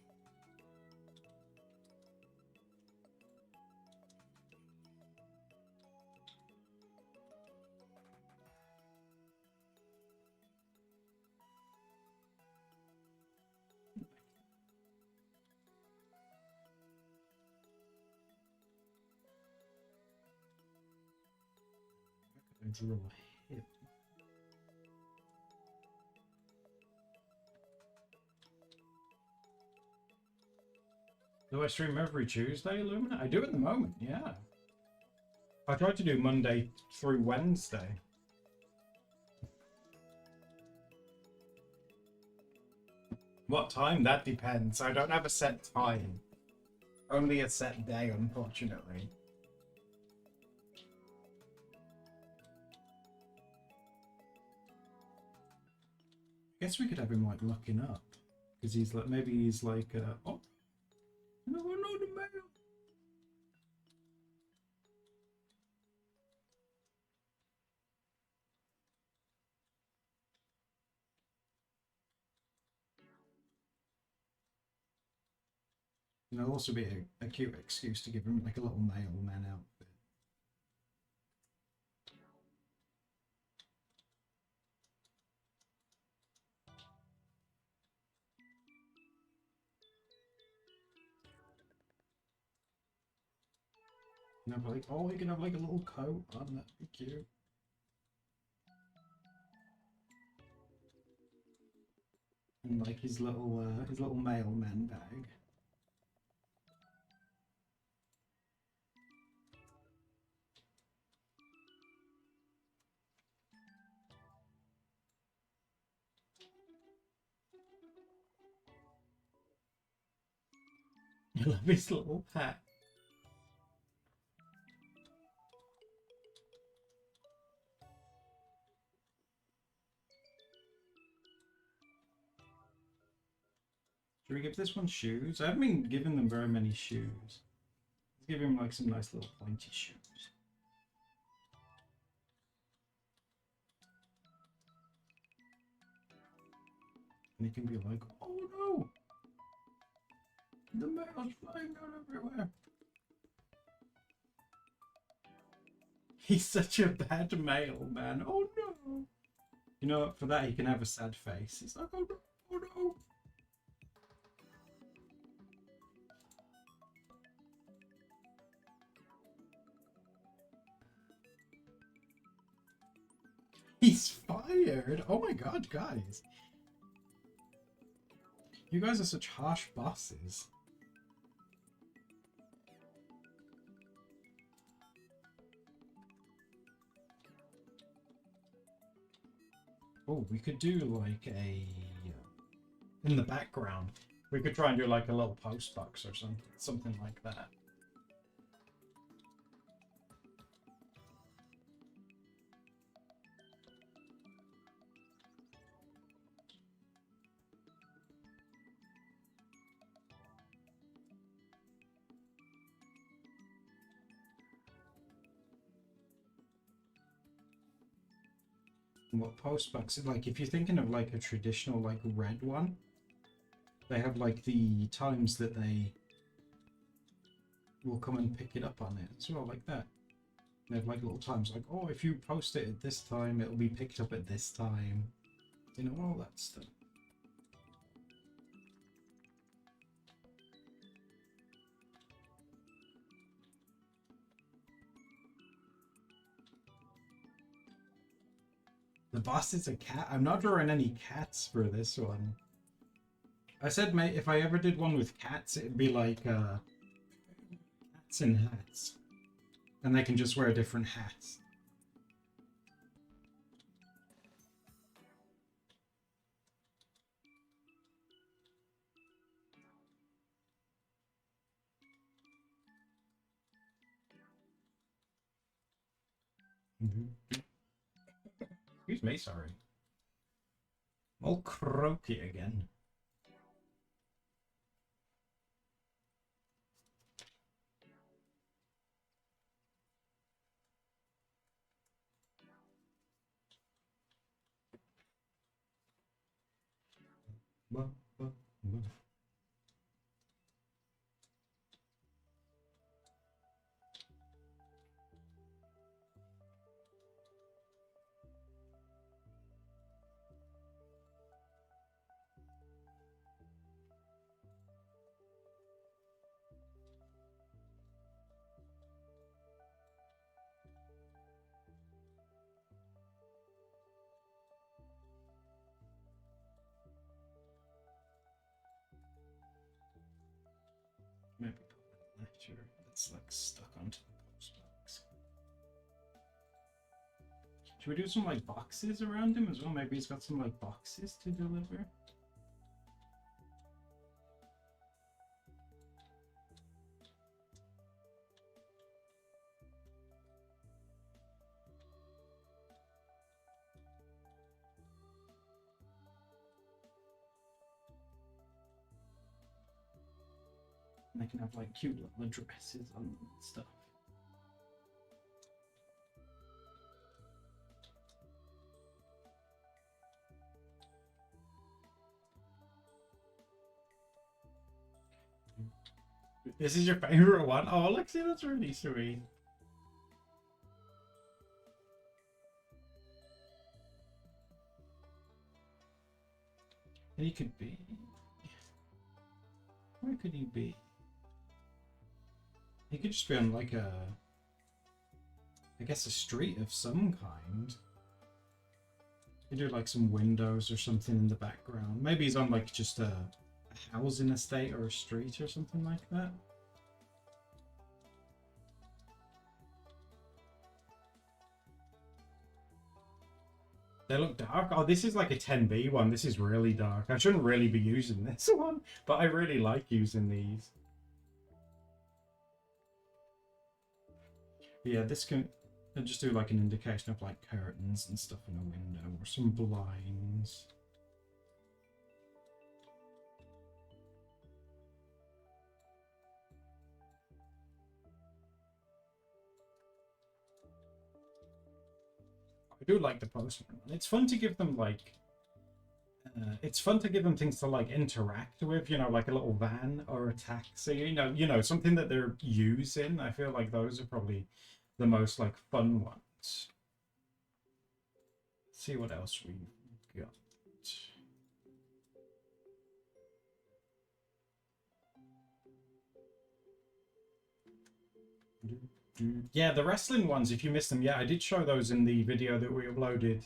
I draw a hip. Do I stream every Tuesday, Illumina? I do at the moment, yeah. I try to do Monday through Wednesday. What time? That depends. I don't have a set time. Only a set day, unfortunately. I guess we could have him like looking up. Because he's like, maybe he's like, oh, no, the mail. And it'll also be a cute excuse to give him like a little mailman outfit. You know, like, oh, he can have like a little coat on, that'd be cute. And like his little mailman bag. I love his little hat. Should we give this one shoes? I haven't been giving them very many shoes. Let's give him like some nice little pointy shoes. And he can be like, oh no! The mail's flying out everywhere. He's such a bad mailman. Oh no! You know what? For that, he can have a sad face. He's like, oh no! Oh no! He's fired! Oh my god, guys! You guys are such harsh bosses. Oh, we could do like a... in the background. We could try and do like a little post box or something like that. What postbox? Like, if you're thinking of like a traditional like red one, they have like the times that they will come and pick it up on it as well, like that. They have like little times, like, oh, if you post it at this time, it'll be picked up at this time. You know, all that stuff. The boss is a cat. I'm not drawing any cats for this one. I said, mate, if I ever did one with cats, it'd be like cats in hats. And they can just wear different hats. Excuse me, sorry. I'm all croaky again. Maybe put one lecture that's like stuck onto the post box. Should we do some like boxes around him as well? Maybe he's got some like boxes to deliver. And they can have like cute little addresses on them and stuff. This is your favorite one? Oh, Lexi, that's really sweet. And he could be. Where could he be? He could just be on like a, I guess, a street of some kind. You do like some windows or something in the background. Maybe he's on like just a housing estate or a street or something like that. They look dark. Oh, this is like a 10B one. This is really dark. I shouldn't really be using this one, but I really like using these. Yeah, this can just do like an indication of like curtains and stuff in a window or some blinds. I do like the postman. It's fun to give them like it's fun to give them things to like interact with, you know, like a little van or a taxi, you know, something that they're using. I feel like those are probably the most like fun ones. Let's see what else we've got. Yeah, the wrestling ones, if you missed them, yeah, I did show those in the video that we uploaded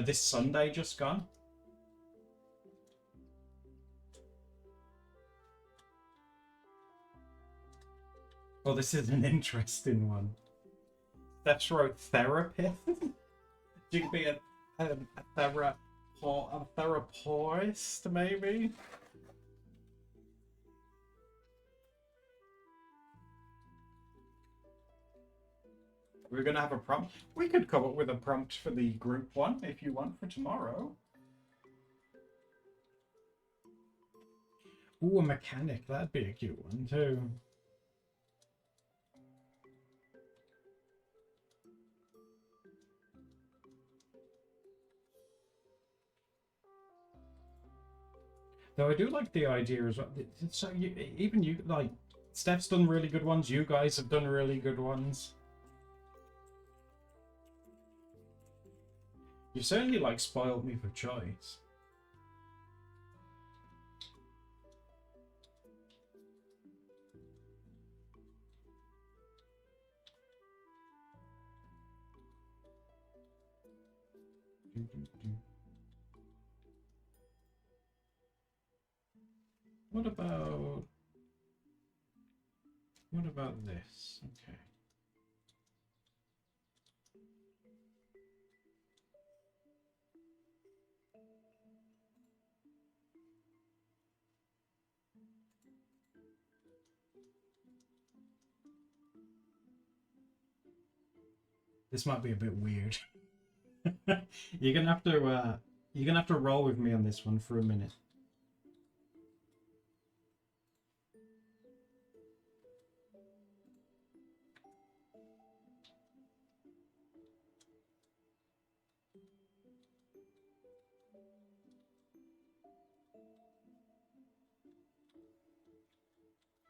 this Sunday just gone. Well, this is an interesting one. That's right, therapist. You could be a therapist, maybe? We're gonna have a prompt. We could come up with a prompt for the group one if you want for tomorrow. Ooh, a mechanic. That'd be a cute one too. Though I do like the idea as well. So even you, like, Steph's done really good ones. You guys have done really good ones. You certainly like spoiled me for choice. What about this? Okay. This might be a bit weird. You're gonna have to roll with me on this one for a minute.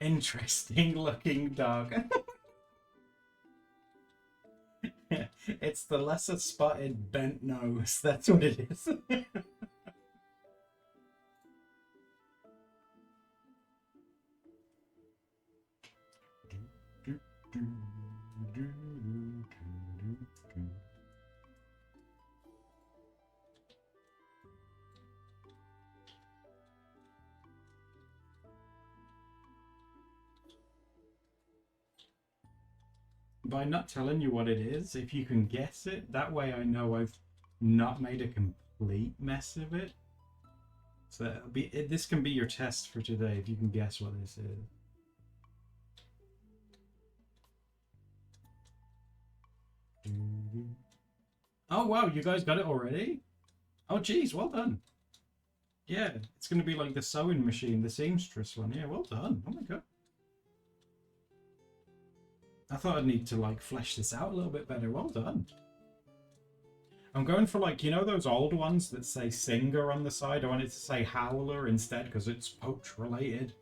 Interesting looking dog. It's the lesser spotted bent nose. That's what it is. By not telling you what it is, if you can guess it, that way I know I've not made a complete mess of it. So this can be your test for today if you can guess what this is. Oh wow, you guys got it already? Oh geez, well done. Yeah, it's going to be like the sewing machine, the seamstress one. Yeah, well done. Oh my god. I thought I'd need to like flesh this out a little bit better. Well done. I'm going for like, you know those old ones that say singer on the side? I wanted to say howler instead because it's poach related.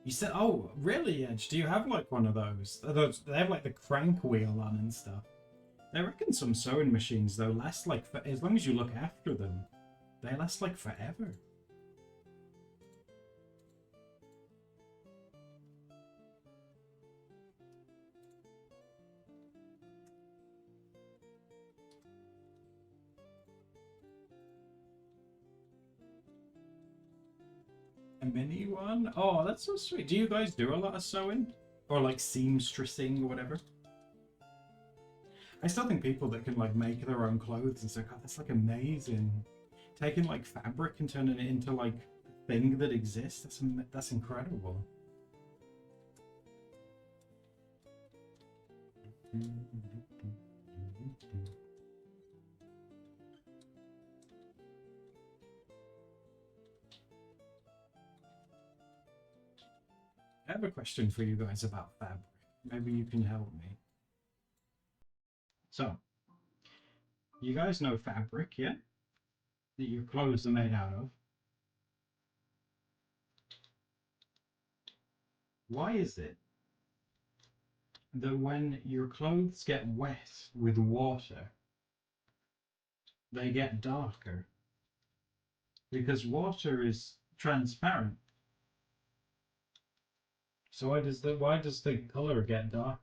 You said, oh, really, Edge? Do you have like one of those? They have like the crank wheel on and stuff. I reckon some sewing machines though last like as long as you look after them, they last like forever. A mini one? Oh, that's so sweet. Do you guys do a lot of sewing? Or like seamstressing or whatever? I still think people that can like make their own clothes and stuff, God, that's like amazing. Taking like fabric and turning it into like a thing that exists, that's incredible. I have a question for you guys about fabric. Maybe you can help me. So, you guys know fabric, yeah? That your clothes are made out of. Why is it that when your clothes get wet with water, they get darker? Because water is transparent. So why does the color get dark?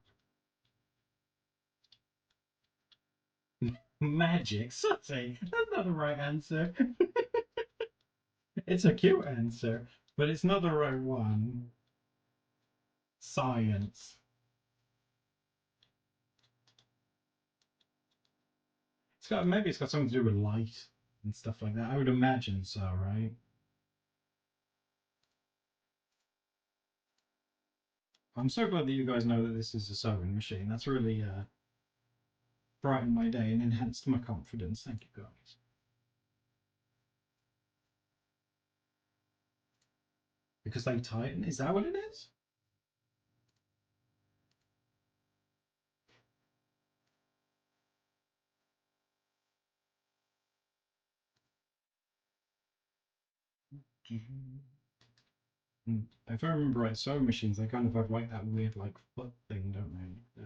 Magic, Sutty. That's not the right answer. It's a cute answer, but it's not the right one. Science. Maybe it's got something to do with light and stuff like that. I would imagine so, right? I'm so glad that you guys know that this is a sewing machine. That's really brightened my day and enhanced my confidence. Thank you, guys. Because they tighten? Is that what it is? If I remember right, sewing machines, they kind of have like that weird like foot thing, don't they?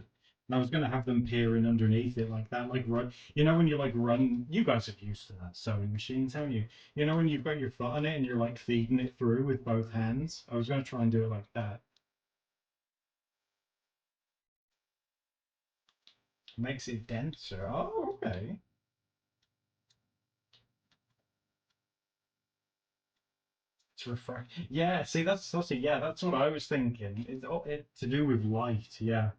And I was gonna have them peering underneath it like that, like run. You know when you like run, you guys are used to that sewing machines, haven't you? You know when you've got your foot on it and you're like feeding it through with both hands. I was gonna try and do it like that. Makes it denser. Oh, okay. It's refresh. Yeah, see, yeah, that's what I was thinking. It's to do with light. Yeah.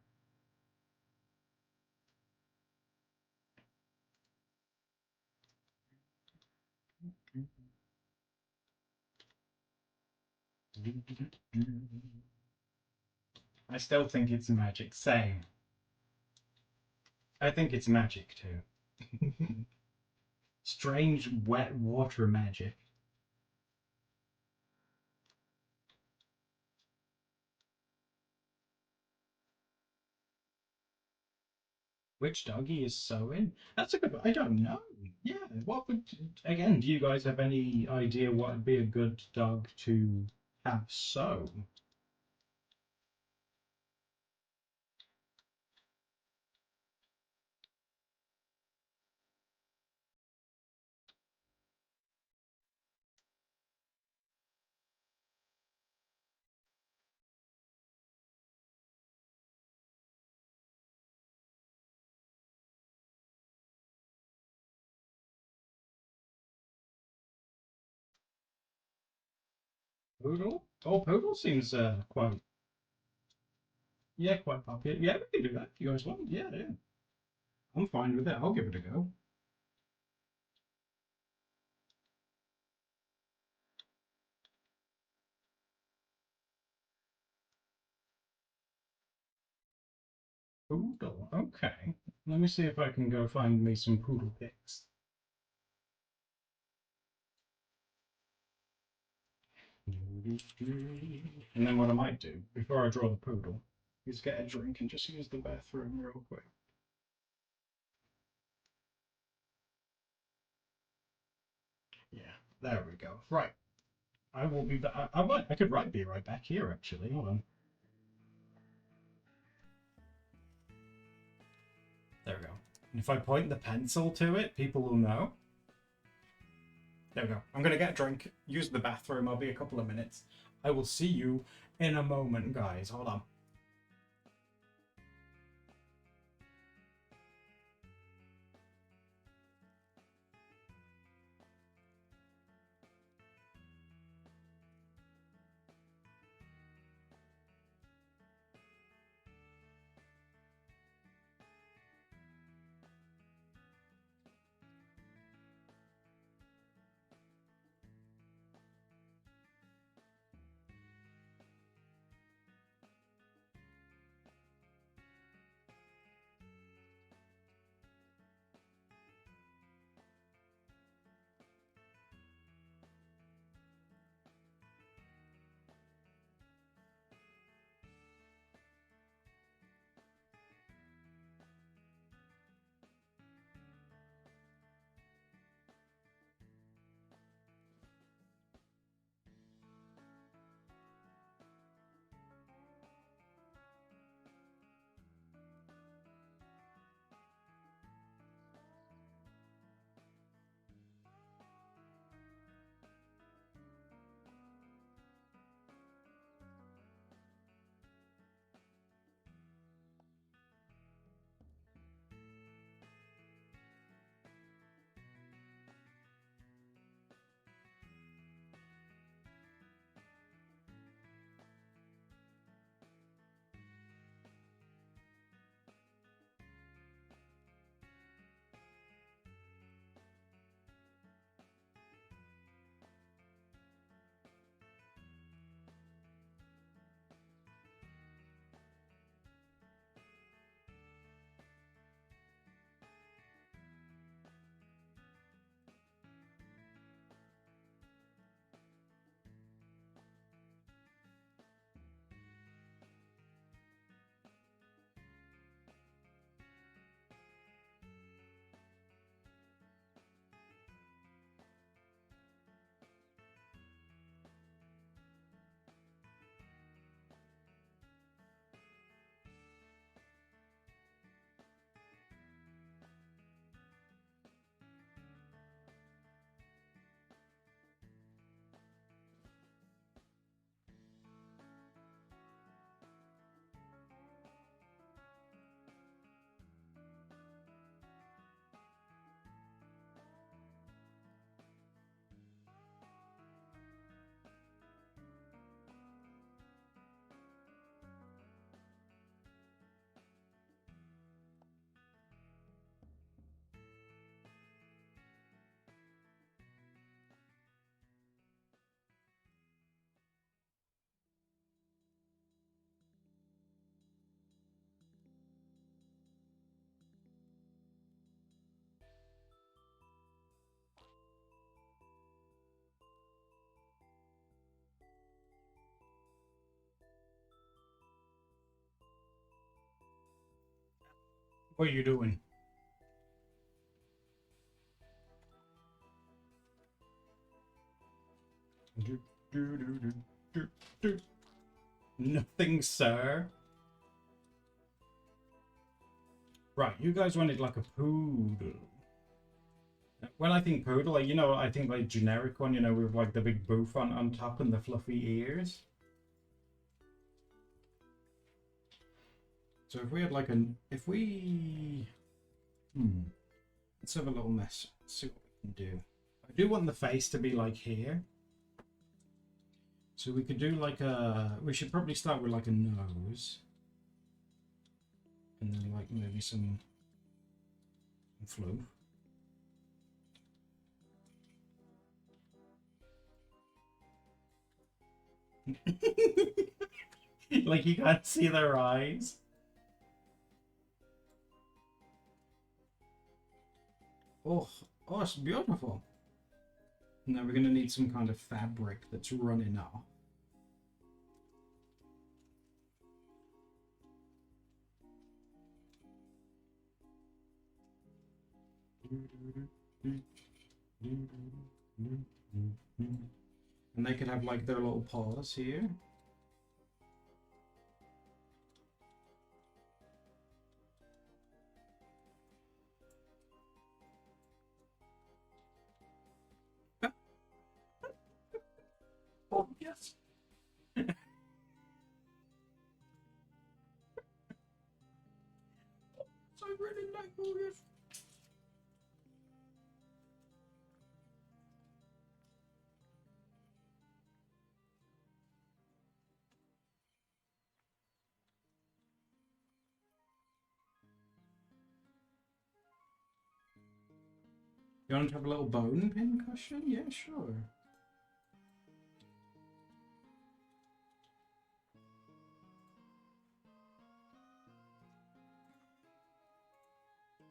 I still think it's magic. Same. I think it's magic too. Strange wet water magic. Which doggy is sewing? That's a good. I don't know. Yeah. What would again? Do you guys have any idea what would be a good dog to have sew? Poodle? Oh, poodle seems quite quite popular. Yeah, we can do that. If you guys want? Yeah, yeah. I'm fine with it. I'll give it a go. Poodle. Okay. Let me see if I can go find me some poodle pics. And then what I might do before I draw the poodle is get a drink and just use the bathroom real quick. Yeah, there we go. Right. I will be back. I could be right back here actually. Hold on. There we go. And if I point the pencil to it, people will know. There we go. I'm gonna get a drink, use the bathroom. I'll be a couple of minutes. I will see you in a moment, guys. Hold on. What are you doing? Do, do, do, do, do, do. Nothing, sir. Right, you guys wanted like a poodle. When I think poodle, like, you know, I think like generic one, you know, with like the big boof on top and the fluffy ears. So if we had like an, if we, let's have a little mess. Let's see what we can do. I do want the face to be like here. So we could do like a, we should probably start with like a nose. And then like maybe some flu. Like you can't see their eyes. Oh, oh, it's beautiful. Now we're gonna need some kind of fabric that's running off. And they could have like their little paws here. Oh, yes. I really like August. You want to have a little bone pin cushion? Yeah, sure.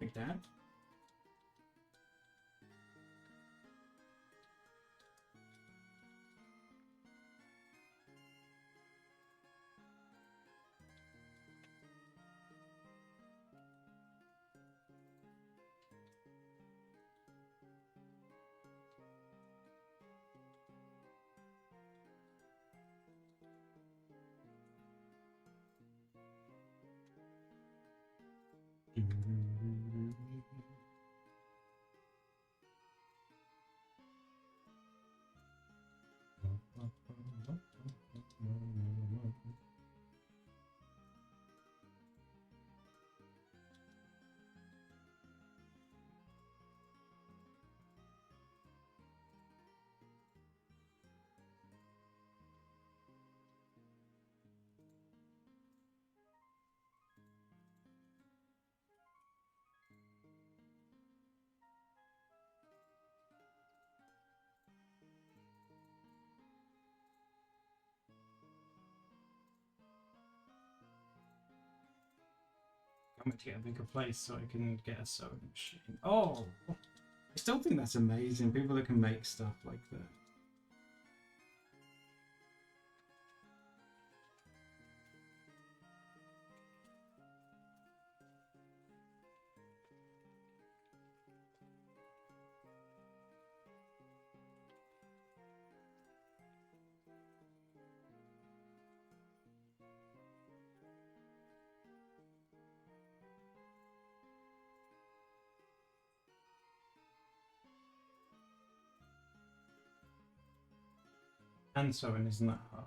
Like that. I'm going to get a bigger place so I can get a sewing machine. Oh, I still think that's amazing. People that can make stuff like that. Hand sewing isn't that hard.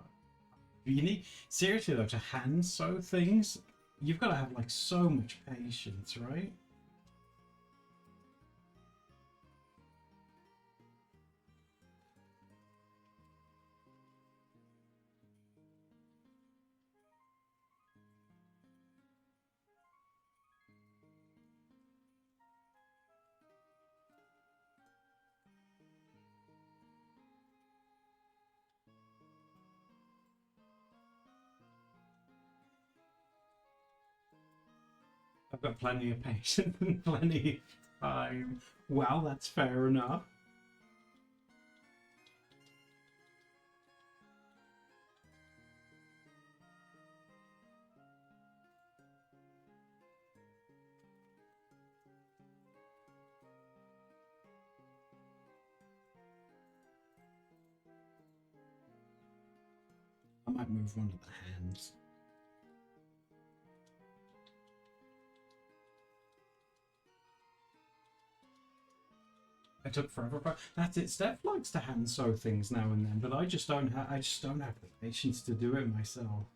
You need, seriously though, to hand sew things, you've got to have like so much patience, right? I've got plenty of patience and plenty of time. Well, that's fair enough. might move one of the hands. I took forever, but that's it. Steph likes to hand sew things now and then, but I just don't have. I just don't have the patience to do it myself.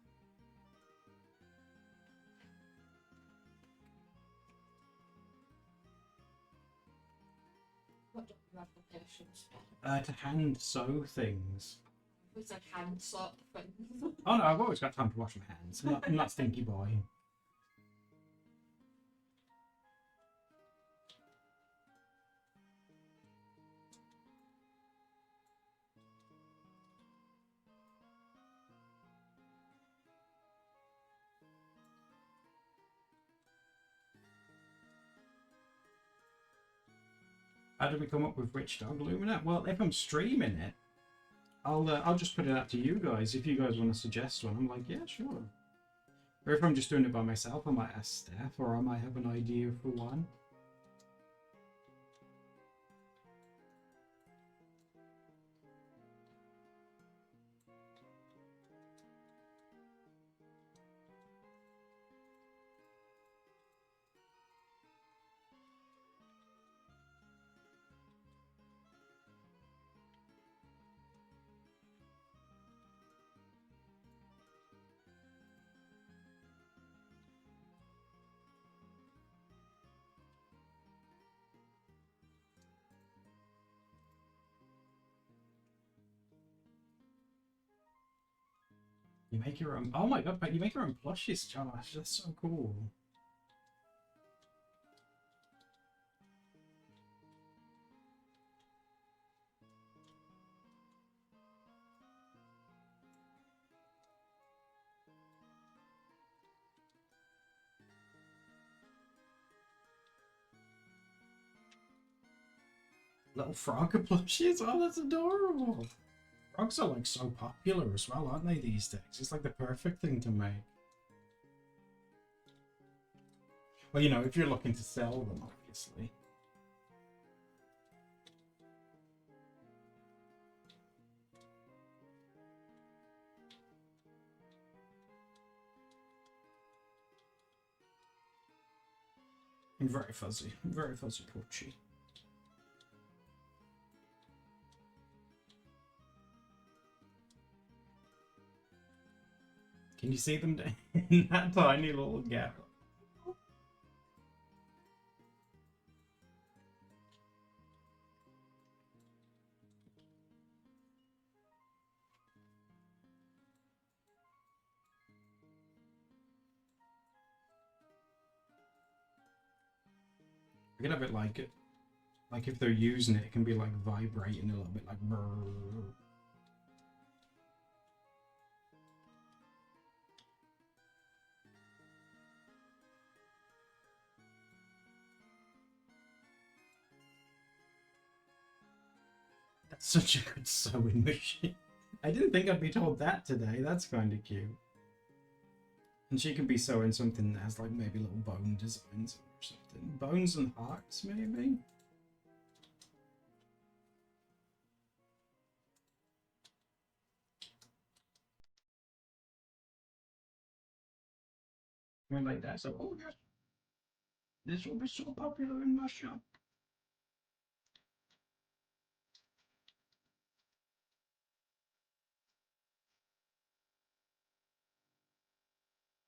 What don't you have the patience for? To hand sew things. We said hand sort of thing. Oh no, I've always got time to wash my hands. I'm not stinky boy. How do we come up with which dog Lumina? Well, if I'm streaming it, I'll just put it up to you guys. If you guys want to suggest one, I'm like, yeah, sure. Or if I'm just doing it by myself, I might ask Steph, or I might have an idea for one. You make your own. Oh my god, but you make your own plushies, Josh. That's so cool. Little frog plushies. Oh, that's adorable. Frogs are like so popular as well, aren't they, these days? It's like the perfect thing to make. Well, you know, if you're looking to sell them, obviously. Very fuzzy poochie. Can you see them in that tiny little gap? You can have it like if they're using it, it can be like vibrating a little bit, like brrr. That's such a good sewing machine. I didn't think I'd be told that today. That's kind of cute. And she can be sewing something that has like maybe little bone designs or something. Bones and hearts, maybe? Something like that. So, oh yes, this will be so popular in my shop.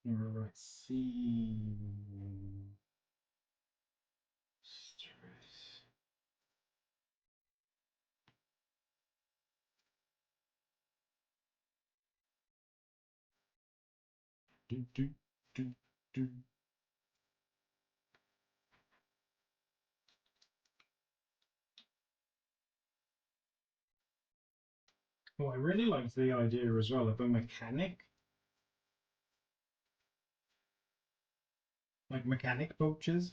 Let's see. Stress. Do, do, do, do. Oh, I really liked the idea as well of a mechanic. Like mechanic pouches.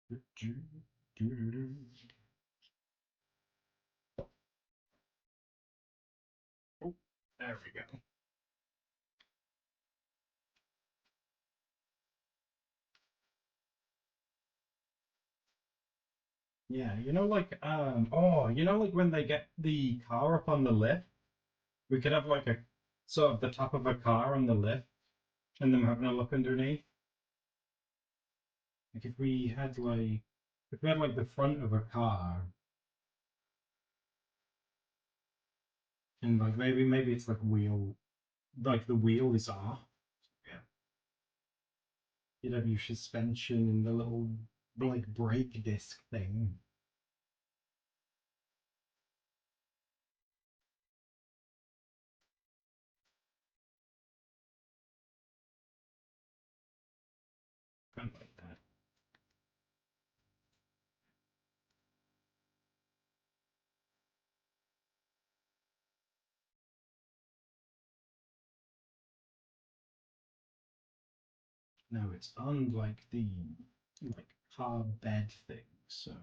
Do, do, do, do, do. Oh, there we go. Yeah, like when they get the car up on the lift, we could have like a sort of the top of a car on the lift and them having a look underneath. Like if we had like the front of a car and like maybe it's like the wheel is off. Yeah. You'd have your suspension and the little like brake disc thing. Kind of like that. No, it's on like the like car bed thing. So like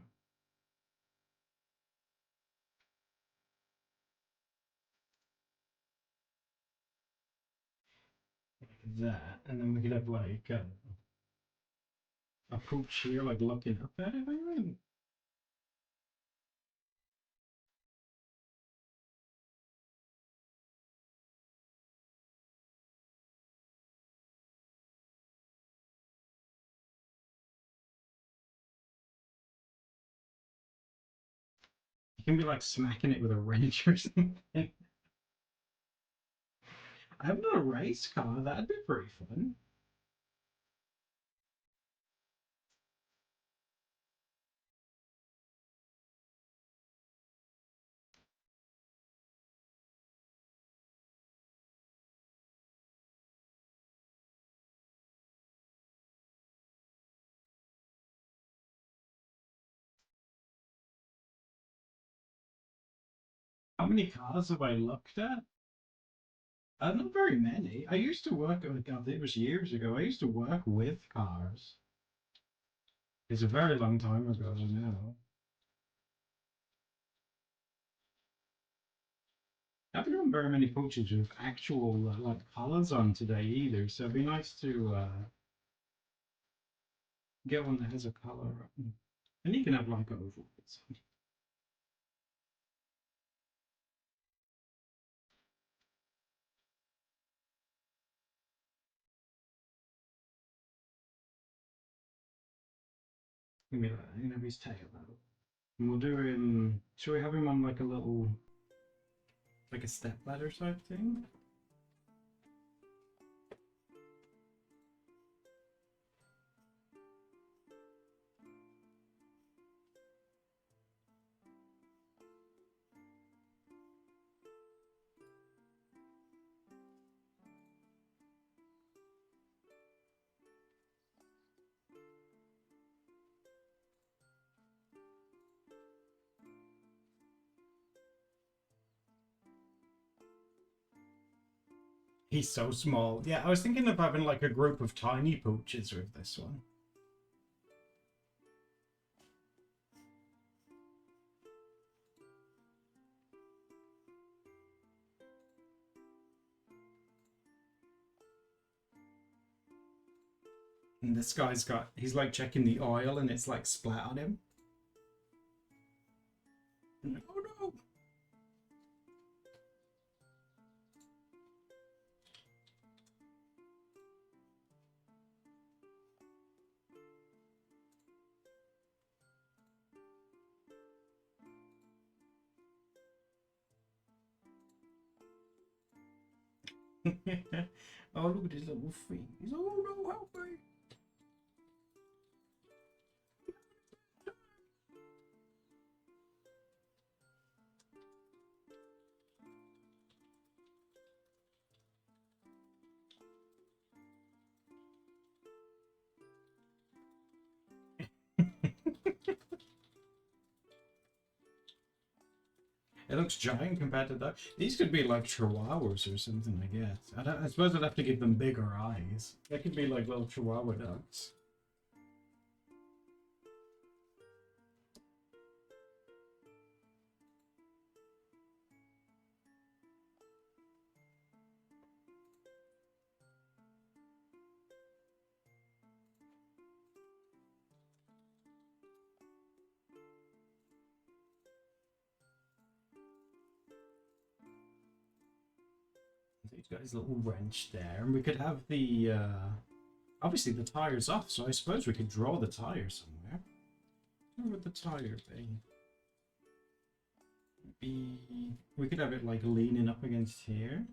that, and then we could have like a pooch here, like looking up at it. I mean, you can be like smacking it with a wrench or something. I've got a race car. That'd be pretty fun. How many cars have I looked at? Not very many. I used to work. Oh God, it was years ago. I used to work with cars. It's a very long time ago now. I haven't done very many pictures with actual like colours on today either, so it'd be nice to get one that has a colour on. And you can have like ovals. Give me that. You can have his tail out. And we'll do him. Should we have him on like a little, like a step ladder type thing? He's so small. Yeah, I was thinking of having like a group of tiny pooches with this one. And this guy's he's like checking the oil and it's like splat on him. I'm like, oh no. Oh, look at his little feet. He's, oh no, help me. It looks giant compared to that. These could be like chihuahuas or something, I guess. I suppose I'd have to give them bigger eyes. They could be like little chihuahua dogs. he's got his little wrench there, and we could have the obviously the tires off. So I suppose we could draw the tire somewhere. Where would the tire be? We could have it like leaning up against here.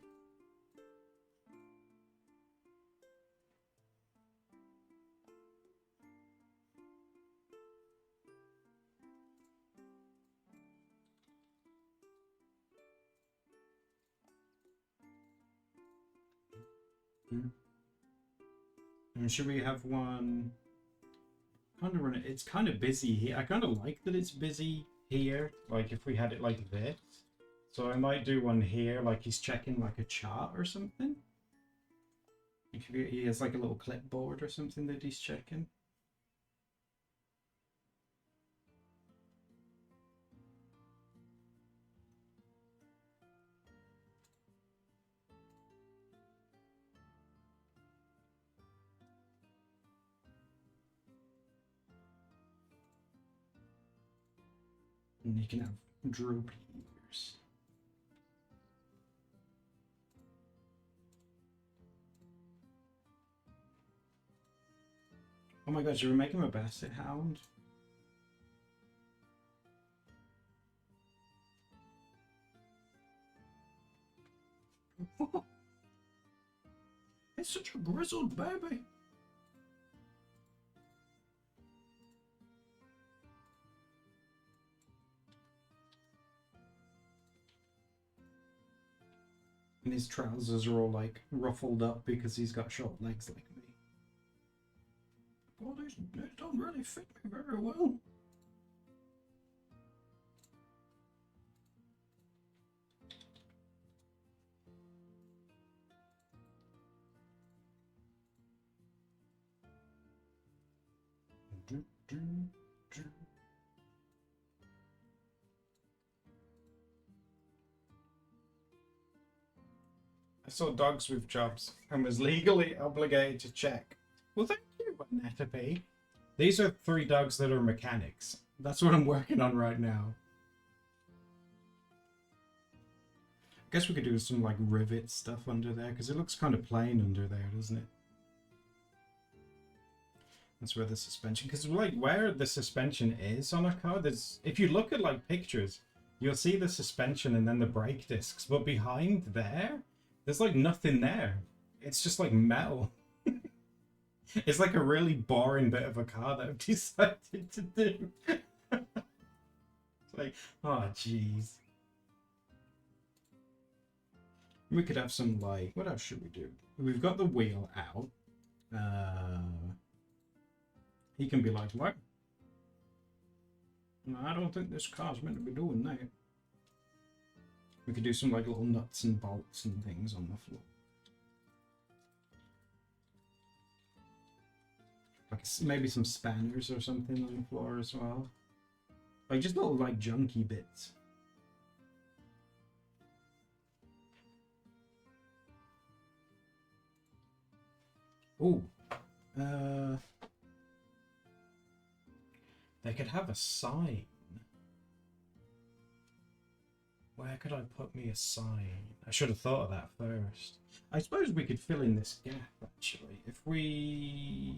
And should we have one? Kind of run it. It's kind of busy here. I kind of like that it's busy here. Like if we had it like this. So I might do one here, like he's checking like a chart or something. He has like a little clipboard or something that he's checking. And you can have droopy ears. Oh my god, should we make him a basset hound? It's such a grizzled baby. And his trousers are all like ruffled up because he's got short legs like me. Well, these don't really fit me very well. I saw dogs with jobs and was legally obligated to check. Well, thank you, Netabe. These are 3 dogs that are mechanics. That's what I'm working on right now. I guess we could do some like rivet stuff under there because it looks kind of plain under there, doesn't it? That's where the suspension, because like where the suspension is on a car, there's, if you look at like pictures, you'll see the suspension and then the brake discs, but behind there, there's like nothing there. It's just like metal. It's like a really boring bit of a car that I've decided to do. It's like, oh jeez. We could have some like, what else should we do? We've got the wheel out. He can be like, what? No, I don't think this car's meant to be doing that. We could do some like little nuts and bolts and things on the floor. Like maybe some spanners or something on the floor as well. Like just little like junky bits. Oh, they could have a sign. Where could I put me a sign? I should have thought of that first. I suppose we could fill in this gap actually. If we...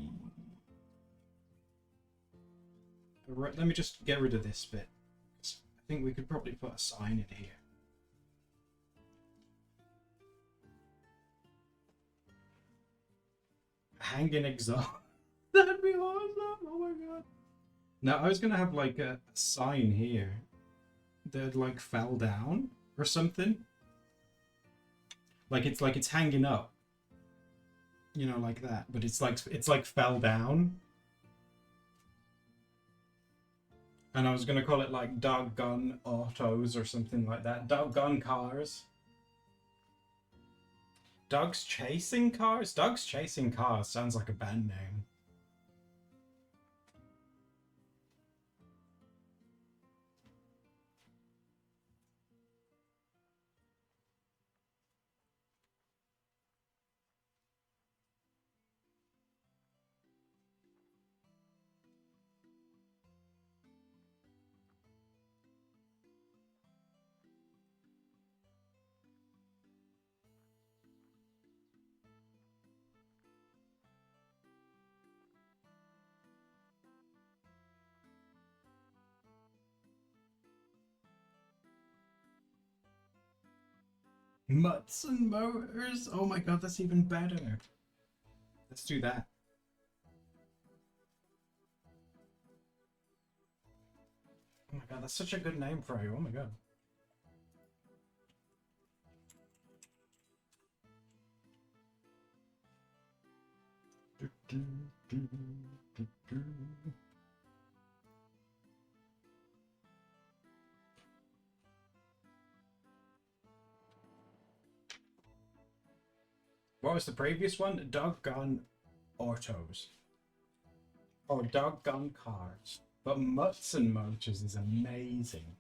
Let me just get rid of this bit. I think we could probably put a sign in here. Hanging exhaust. That'd be awesome. Oh my god. Now I was gonna have like a sign here that like fell down or something. Like it's hanging up. You know, like that. But it's like fell down. And I was gonna call it like Doggone Autos or something like that. Doggone Cars. Dogs Chasing Cars? Dogs Chasing Cars sounds like a band name. Mutts and motors. Oh my god, that's even better. Let's do that. Oh my god, that's such a good name for you. Oh my god. What was the previous one? Doggone autos. Oh, doggone cars. But Mutts and Motors is amazing.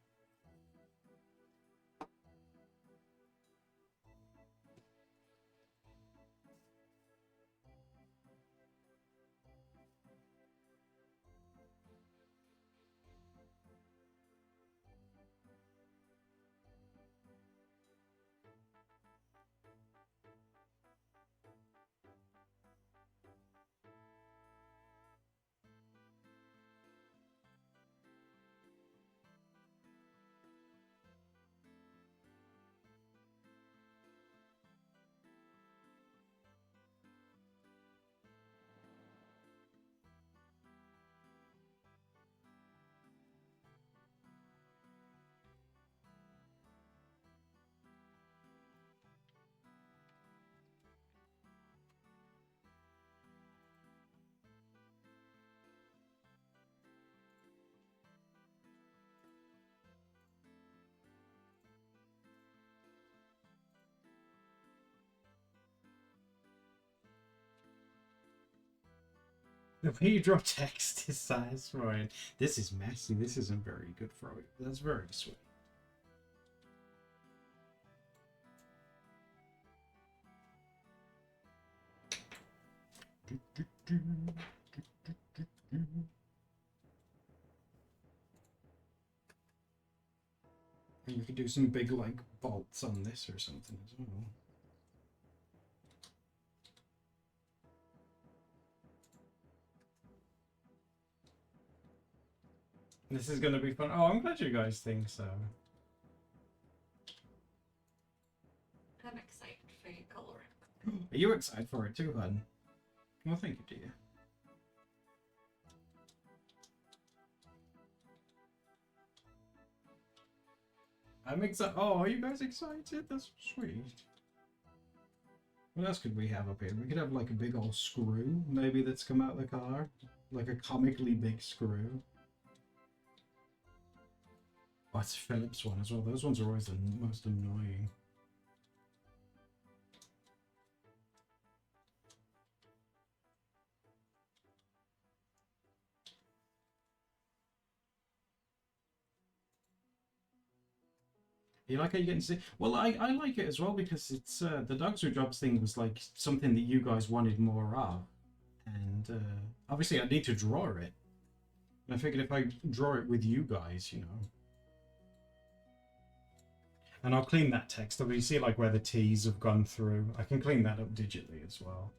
The way you draw text is satisfying. This is messy. This isn't very good for it. That's very sweet. And you could do some big like bolts on this or something as well. This is going to be fun. Oh, I'm glad you guys think so. I'm excited for your colouring. Are you excited for it too, hun? Well, thank you, dear. I'm excited. Oh, are you guys excited? That's sweet. What else could we have up here? We could have like a big old screw, maybe, that's come out of the car. Like a comically big screw. Oh, it's Philip's one as well. Those ones are always the most annoying. You like how you get to see? Well, I like it as well because it's the Dogs Who Jobs thing was like something that you guys wanted more of, and obviously I need to draw it. And I figured if I draw it with you guys, you know. And I'll clean that text up. You see like where the T's have gone through. I can clean that up digitally as well.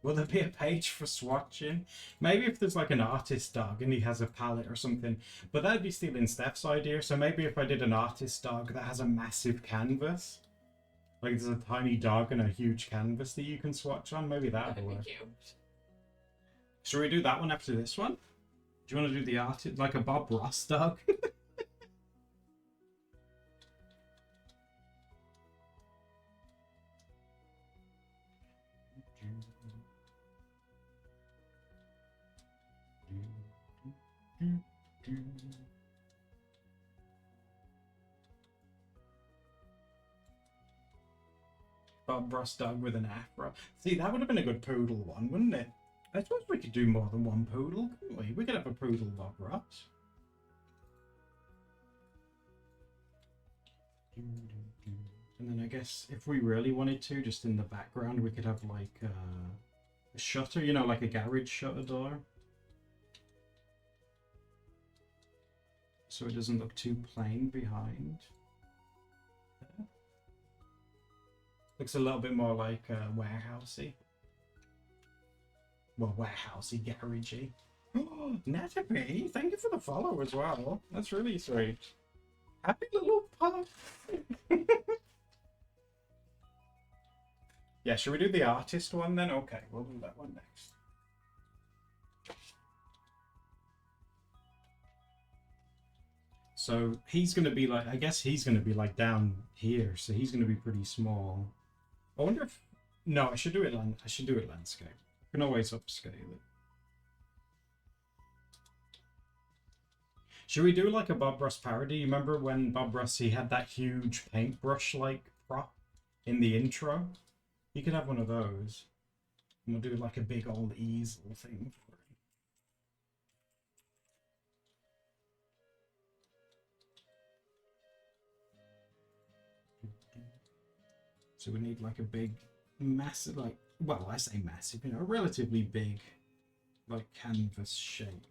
Will there be a page for swatching? Maybe if there's like an artist dog and he has a palette or something. But that'd be stealing Steph's idea. So maybe if I did an artist dog that has a massive canvas. Like there's a tiny dog and a huge canvas that you can swatch on. Maybe that'd work. Cute. Should we do that one after this one? Do you want to do the artist, like a Bob Ross dog? Bob Ross dog with an afro. See, that would have been a good poodle one, wouldn't it? I suppose we could do more than one poodle, couldn't we? We could have a poodle Bob Ross. And then I guess if we really wanted to, just in the background, we could have like a shutter, you know, like a garage shutter door. So it doesn't look too plain behind. Looks a little bit more like warehousey. Well, warehousey, garagey. Oh, Natalie, thank you for the follow as well. That's really sweet. Happy little pup. Yeah, should we do the artist one then? Okay, we'll do that one next. So he's going to be like, I guess he's going to be like down here, so he's going to be pretty small. I wonder if, no, I should do it I should do it landscape. I can always upscale it. Should we do like a Bob Ross parody? You remember when Bob Ross, he had that huge paintbrush like prop in the intro? You could have one of those. And we'll do like a big old easel thing for it. So we need like a big, massive, like, well, I say massive, you know, a relatively big, like canvas shape.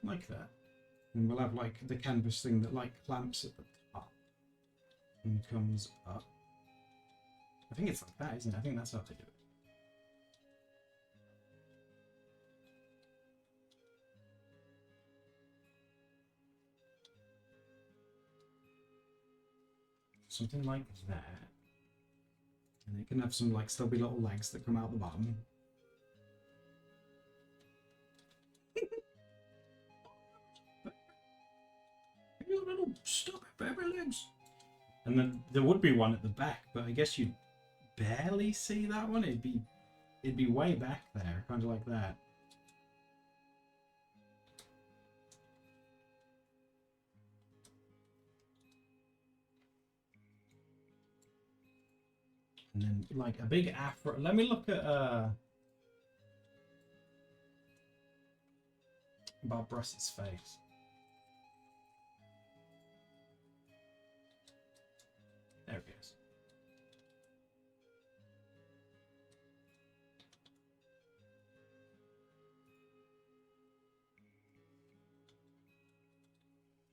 Like that. And we'll have like the canvas thing that like clamps at the top and comes up. I think it's like that, isn't it? I think that's how they do it. Something like that. And it can have some like still be little legs that come out the bottom. You little stop it, baby legs. And then there would be one at the back, but I guess you'd barely see that one. It'd be way back there, kind of like that. And then like a big afro. Let me look at Bob Ross's face. There it is.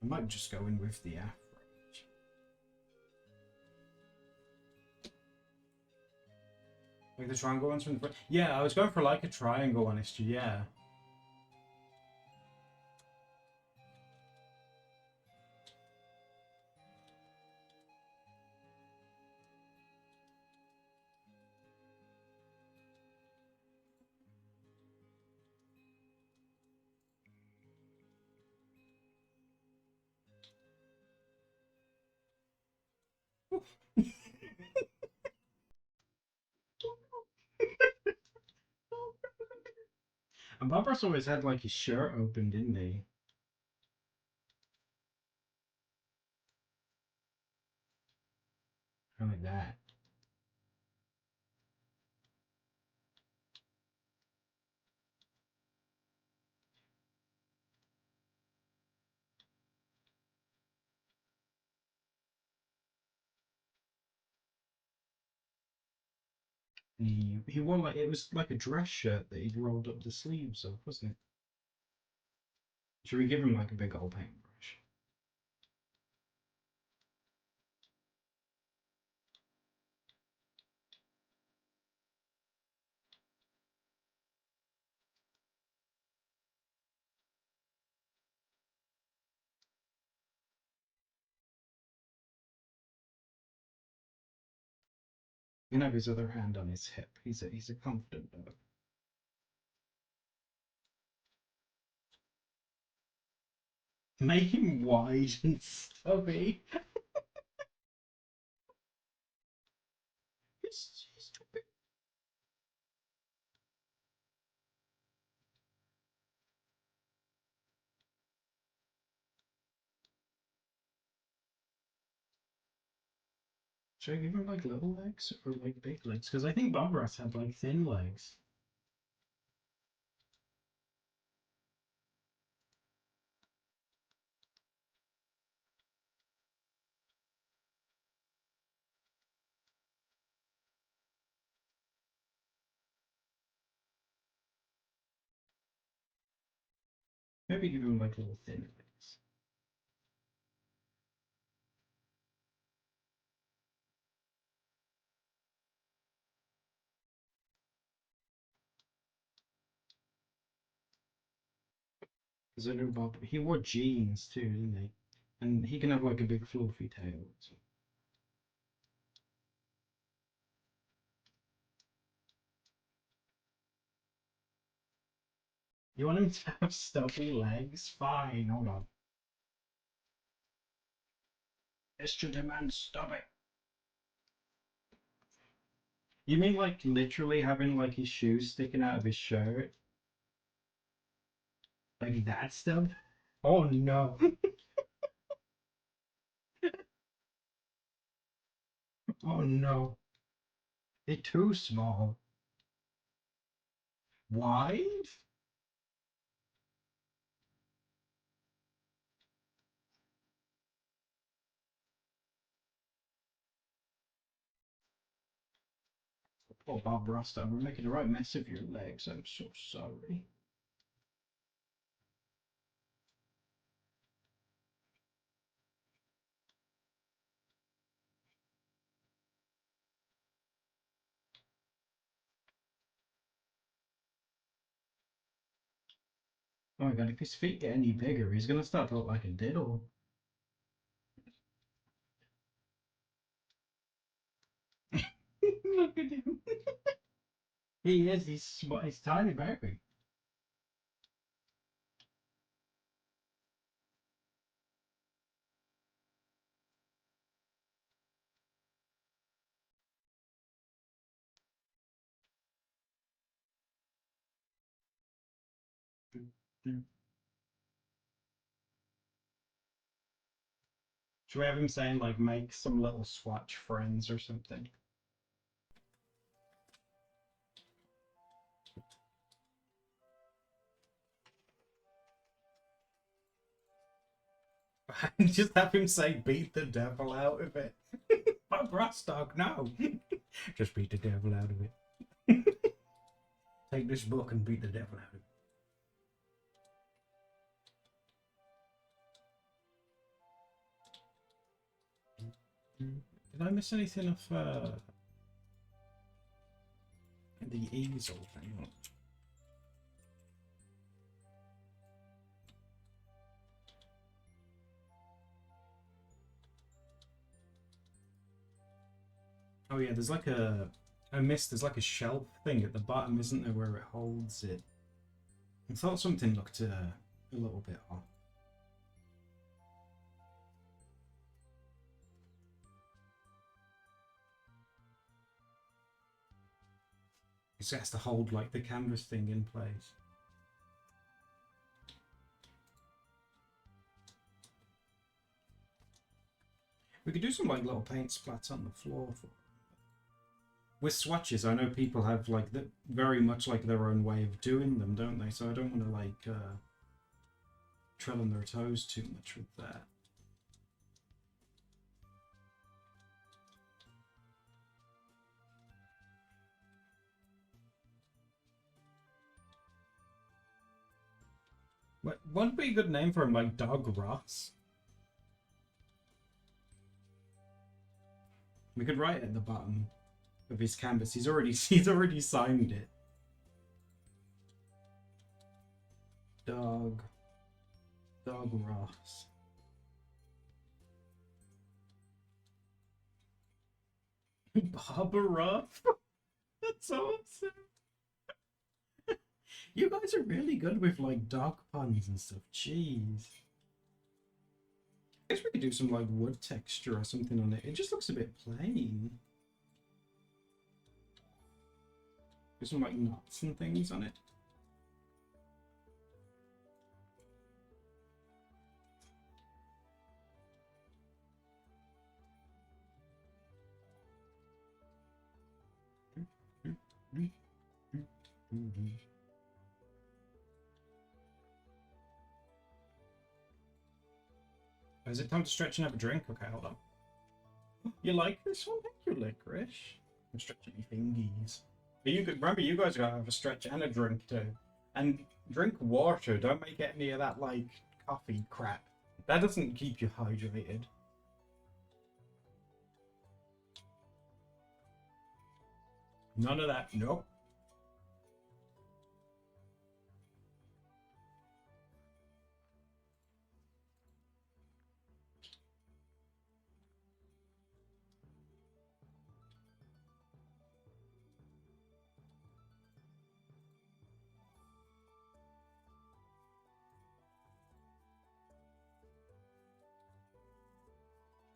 I might just go in with the afro. Like the triangle ones from the front. Yeah, I was going for like a triangle one, yeah. And Bob Ross always had like his shirt open, didn't he? Kind of like that. And he wore like it was like a dress shirt that he'd rolled up the sleeves of, wasn't it? Should we give him like a big old paintbrush? You can have his other hand on his hip. He's a confident dog. Make him wide and stubby. He's Should I give him like little legs or like big legs? Because I think Bob Ross had like thin legs. Maybe give him like little thin legs. Because I know Bob, he wore jeans too, didn't he? And he can have like a big fluffy tail. So. You want him to have stubby legs? Fine, hold on. Estrogen man stubby. You mean like literally having like his shoes sticking out of his shirt? Like that stuff? Oh no. Oh no. They're too small. Wide? Poor Bob Rostow, we're making a right mess of your legs. I'm so sorry. Oh my god, if his feet get any bigger, he's gonna start to look like a diddle. Look at him. He is, he's tiny baby. Should we have him saying like make some little swatch friends or something? Just have him say beat the devil out of it. My brass dog, no. Just beat the devil out of it. Take this book and beat the devil out of it. Did I miss anything of the easel thing? Oh yeah, there's like I missed, there's like a shelf thing at the bottom, isn't there, where it holds it? I thought something looked a little bit off. It has to hold like the canvas thing in place. We could do some like little paint splats on the floor. With swatches, I know people have like very much like their own way of doing them, don't they? So I don't want to like tread on their toes too much with that. What would be a good name for him? Like Dog Ross? We could write it at the bottom of his canvas. He's already signed it. Dog Ross. Barbara Ruff? That's awesome. You guys are really good with like dog puns and stuff. Jeez. I guess we could do some like wood texture or something on it. It just looks a bit plain. Do some like knots and things on it. Is it time to stretch and have a drink? Okay, hold on. You like this one? Thank you, Licorice. I'm stretching my fingies. But you could remember, you guys gotta have a stretch and a drink too. And drink water. Don't make any of that like coffee crap. That doesn't keep you hydrated. None of that. Nope.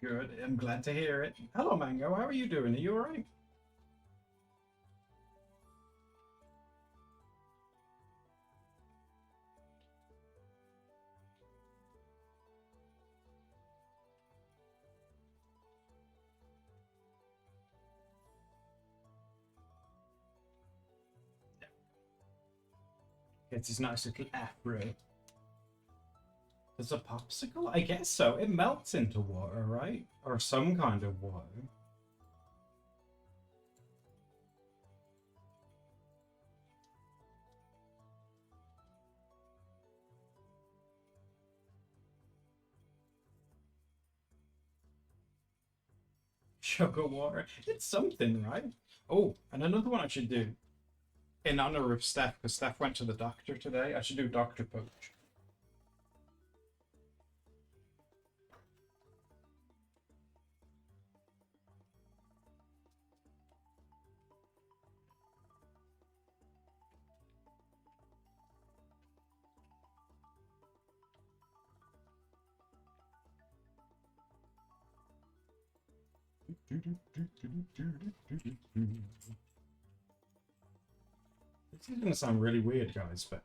Good. I'm glad to hear it. Hello, Mango. How are you doing? Are you alright? It's his nice little afro. There's a popsicle? I guess so. It melts into water, right? Or some kind of water. Sugar water. It's something, right? Oh, and another one I should do in honor of Steph, because Steph went to the doctor today. I should do Dr. Poach. This is gonna sound really weird, guys, but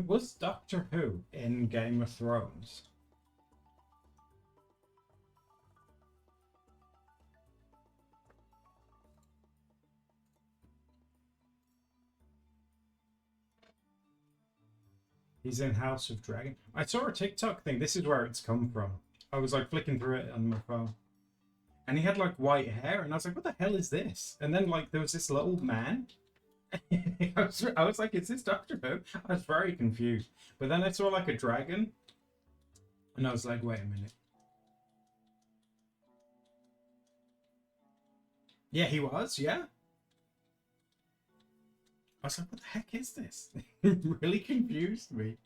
was Doctor Who in Game of Thrones? He's in House of Dragon. I saw a TikTok thing. This is where it's come from. I was like flicking through it on my phone. And he had like white hair, and I was like, what the hell is this? And then like there was this little man. I was like, is this Doctor Who? I was very confused. But then I saw like a dragon, and I was like, wait a minute. Yeah, he was, yeah. I was like, what the heck is this? It really confused me.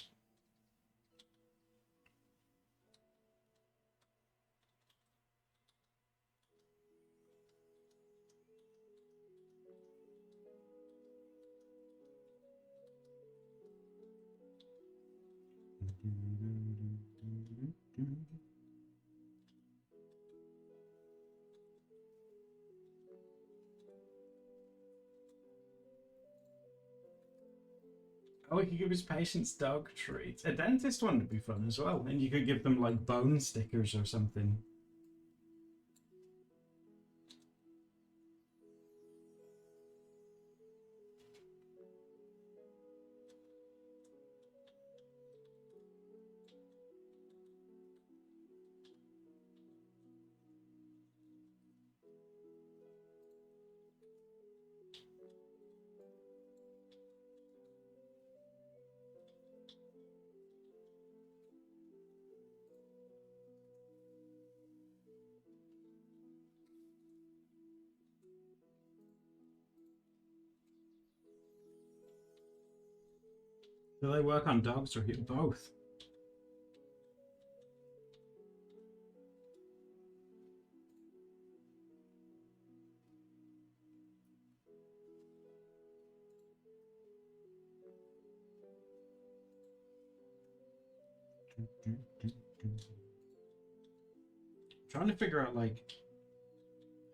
Oh, he could give his patients dog treats. A dentist one would be fun as well. And you could give them like bone stickers or something. Do they work on dogs or both? Trying to figure out like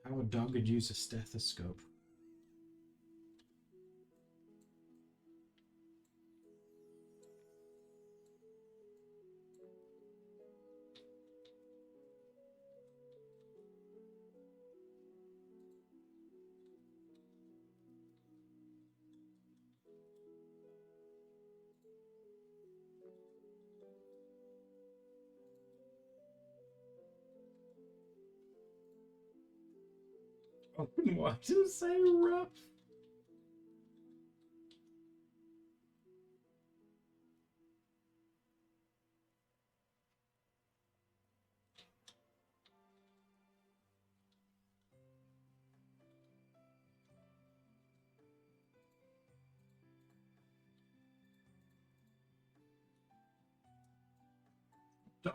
how a dog would use a stethoscope. Oh, why did it say rough?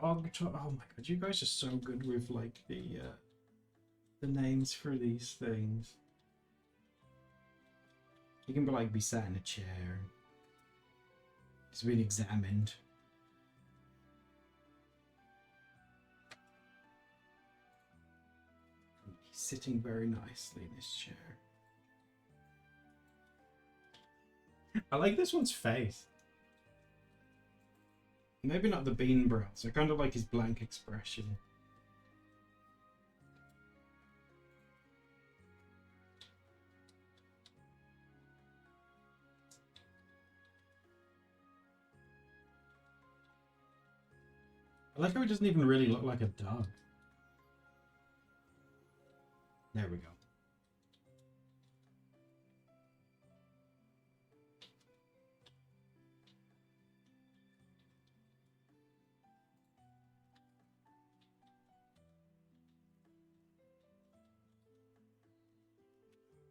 Oh my god, you guys are so good with like the names for these things. You can be like be sat in a chair. It's been examined. sitting very nicely in this chair. I like this one's face. Maybe not the bean brows. I kind of like his blank expression. I like how he doesn't even really look like a dog. There we go.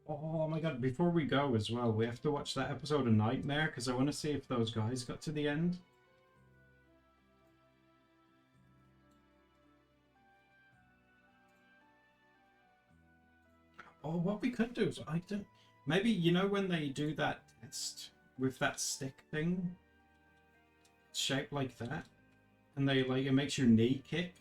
Oh my god, before we go as well, we have to watch that episode of Nightmare because I want to see if those guys got to the end. Oh, what we could do is, I don't... Maybe, you know when they do that test with that stick thing? Shaped like that? And they, like, it makes your knee kick?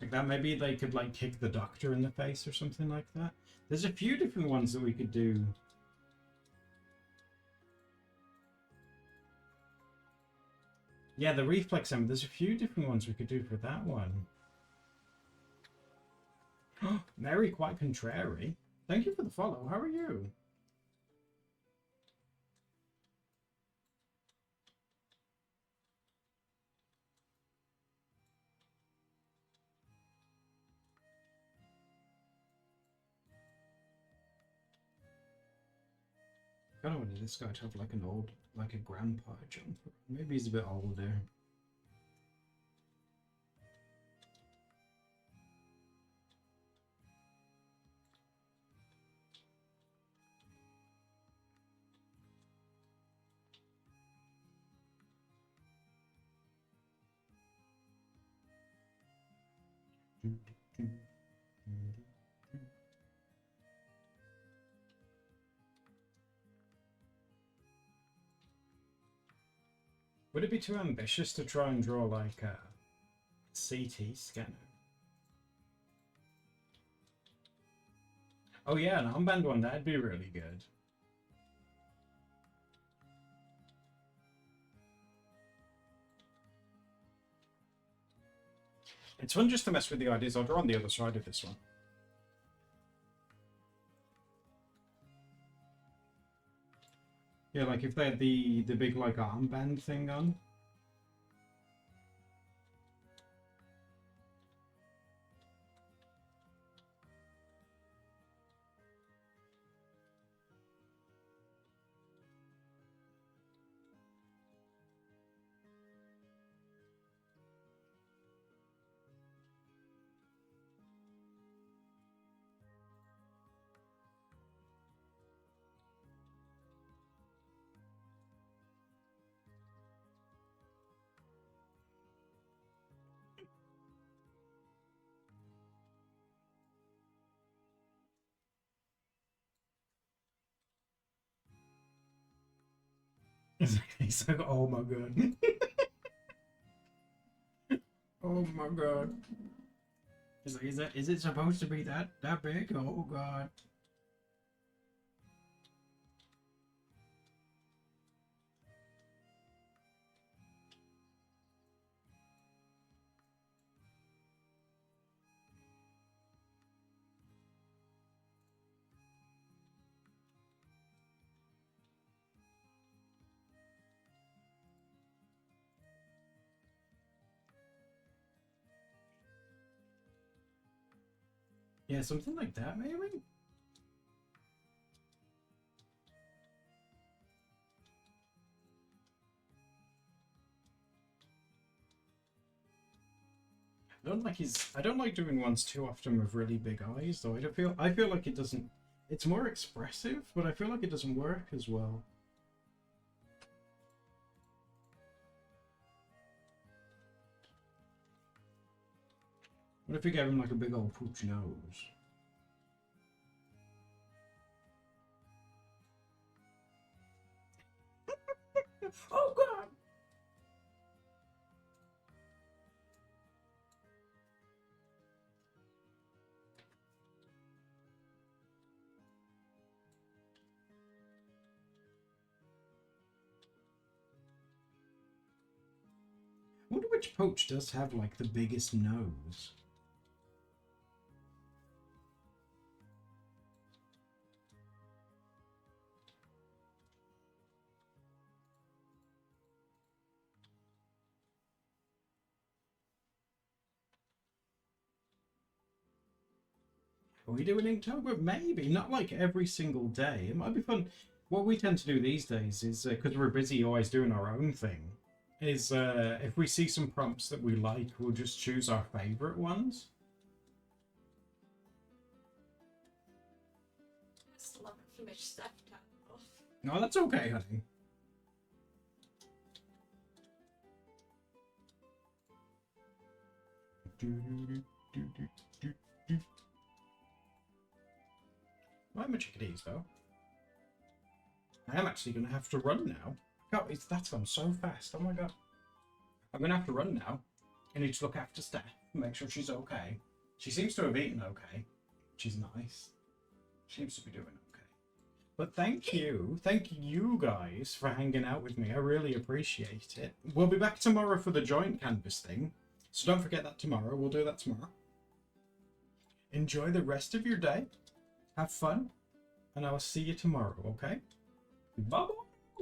Like that, maybe they could, like, kick the doctor in the face or something like that. There's a few different ones that we could do. Yeah, the reflex hammer. There's a few different ones we could do for that one. Mary, quite contrary. Thank you for the follow. How are you? I kind of wanted this guy to have like an old, like a grandpa jumper. Maybe he's a bit older. Would it be too ambitious to try and draw like a CT scanner? Oh yeah, an armband one, that'd be really good. It's fun just to mess with the ideas. I'll draw on the other side of this one. Yeah, like if they had the big like armband thing on. He's like, oh my god. Oh my god. He's like, is it supposed to be that big? Oh god. Yeah, something like that maybe? I don't like doing ones too often with really big eyes though. I feel like it doesn't, it's more expressive, but I feel like it doesn't work as well. What if we gave him like a big old pooch nose? Oh god! which poach does have like the biggest nose? Are we doing Inktober? Maybe. Not like every single day. It might be fun. What we tend to do these days is, because we're busy always doing our own thing, is if we see some prompts that we like, we'll just choose our favourite ones. I still haven't finished September. No, that's okay, honey. I'm a chickadees, though. I am actually going to have to run now. God, that's gone so fast. Oh my god. I'm going to have to run now. I need to look after Steph, make sure she's okay. She seems to have eaten okay, which is nice. She seems to be doing okay. But thank you guys for hanging out with me. I really appreciate it. We'll be back tomorrow for the joint canvas thing. So don't forget that tomorrow. We'll do that tomorrow. Enjoy the rest of your day. Have fun. And I will see you tomorrow, okay? Bye-bye.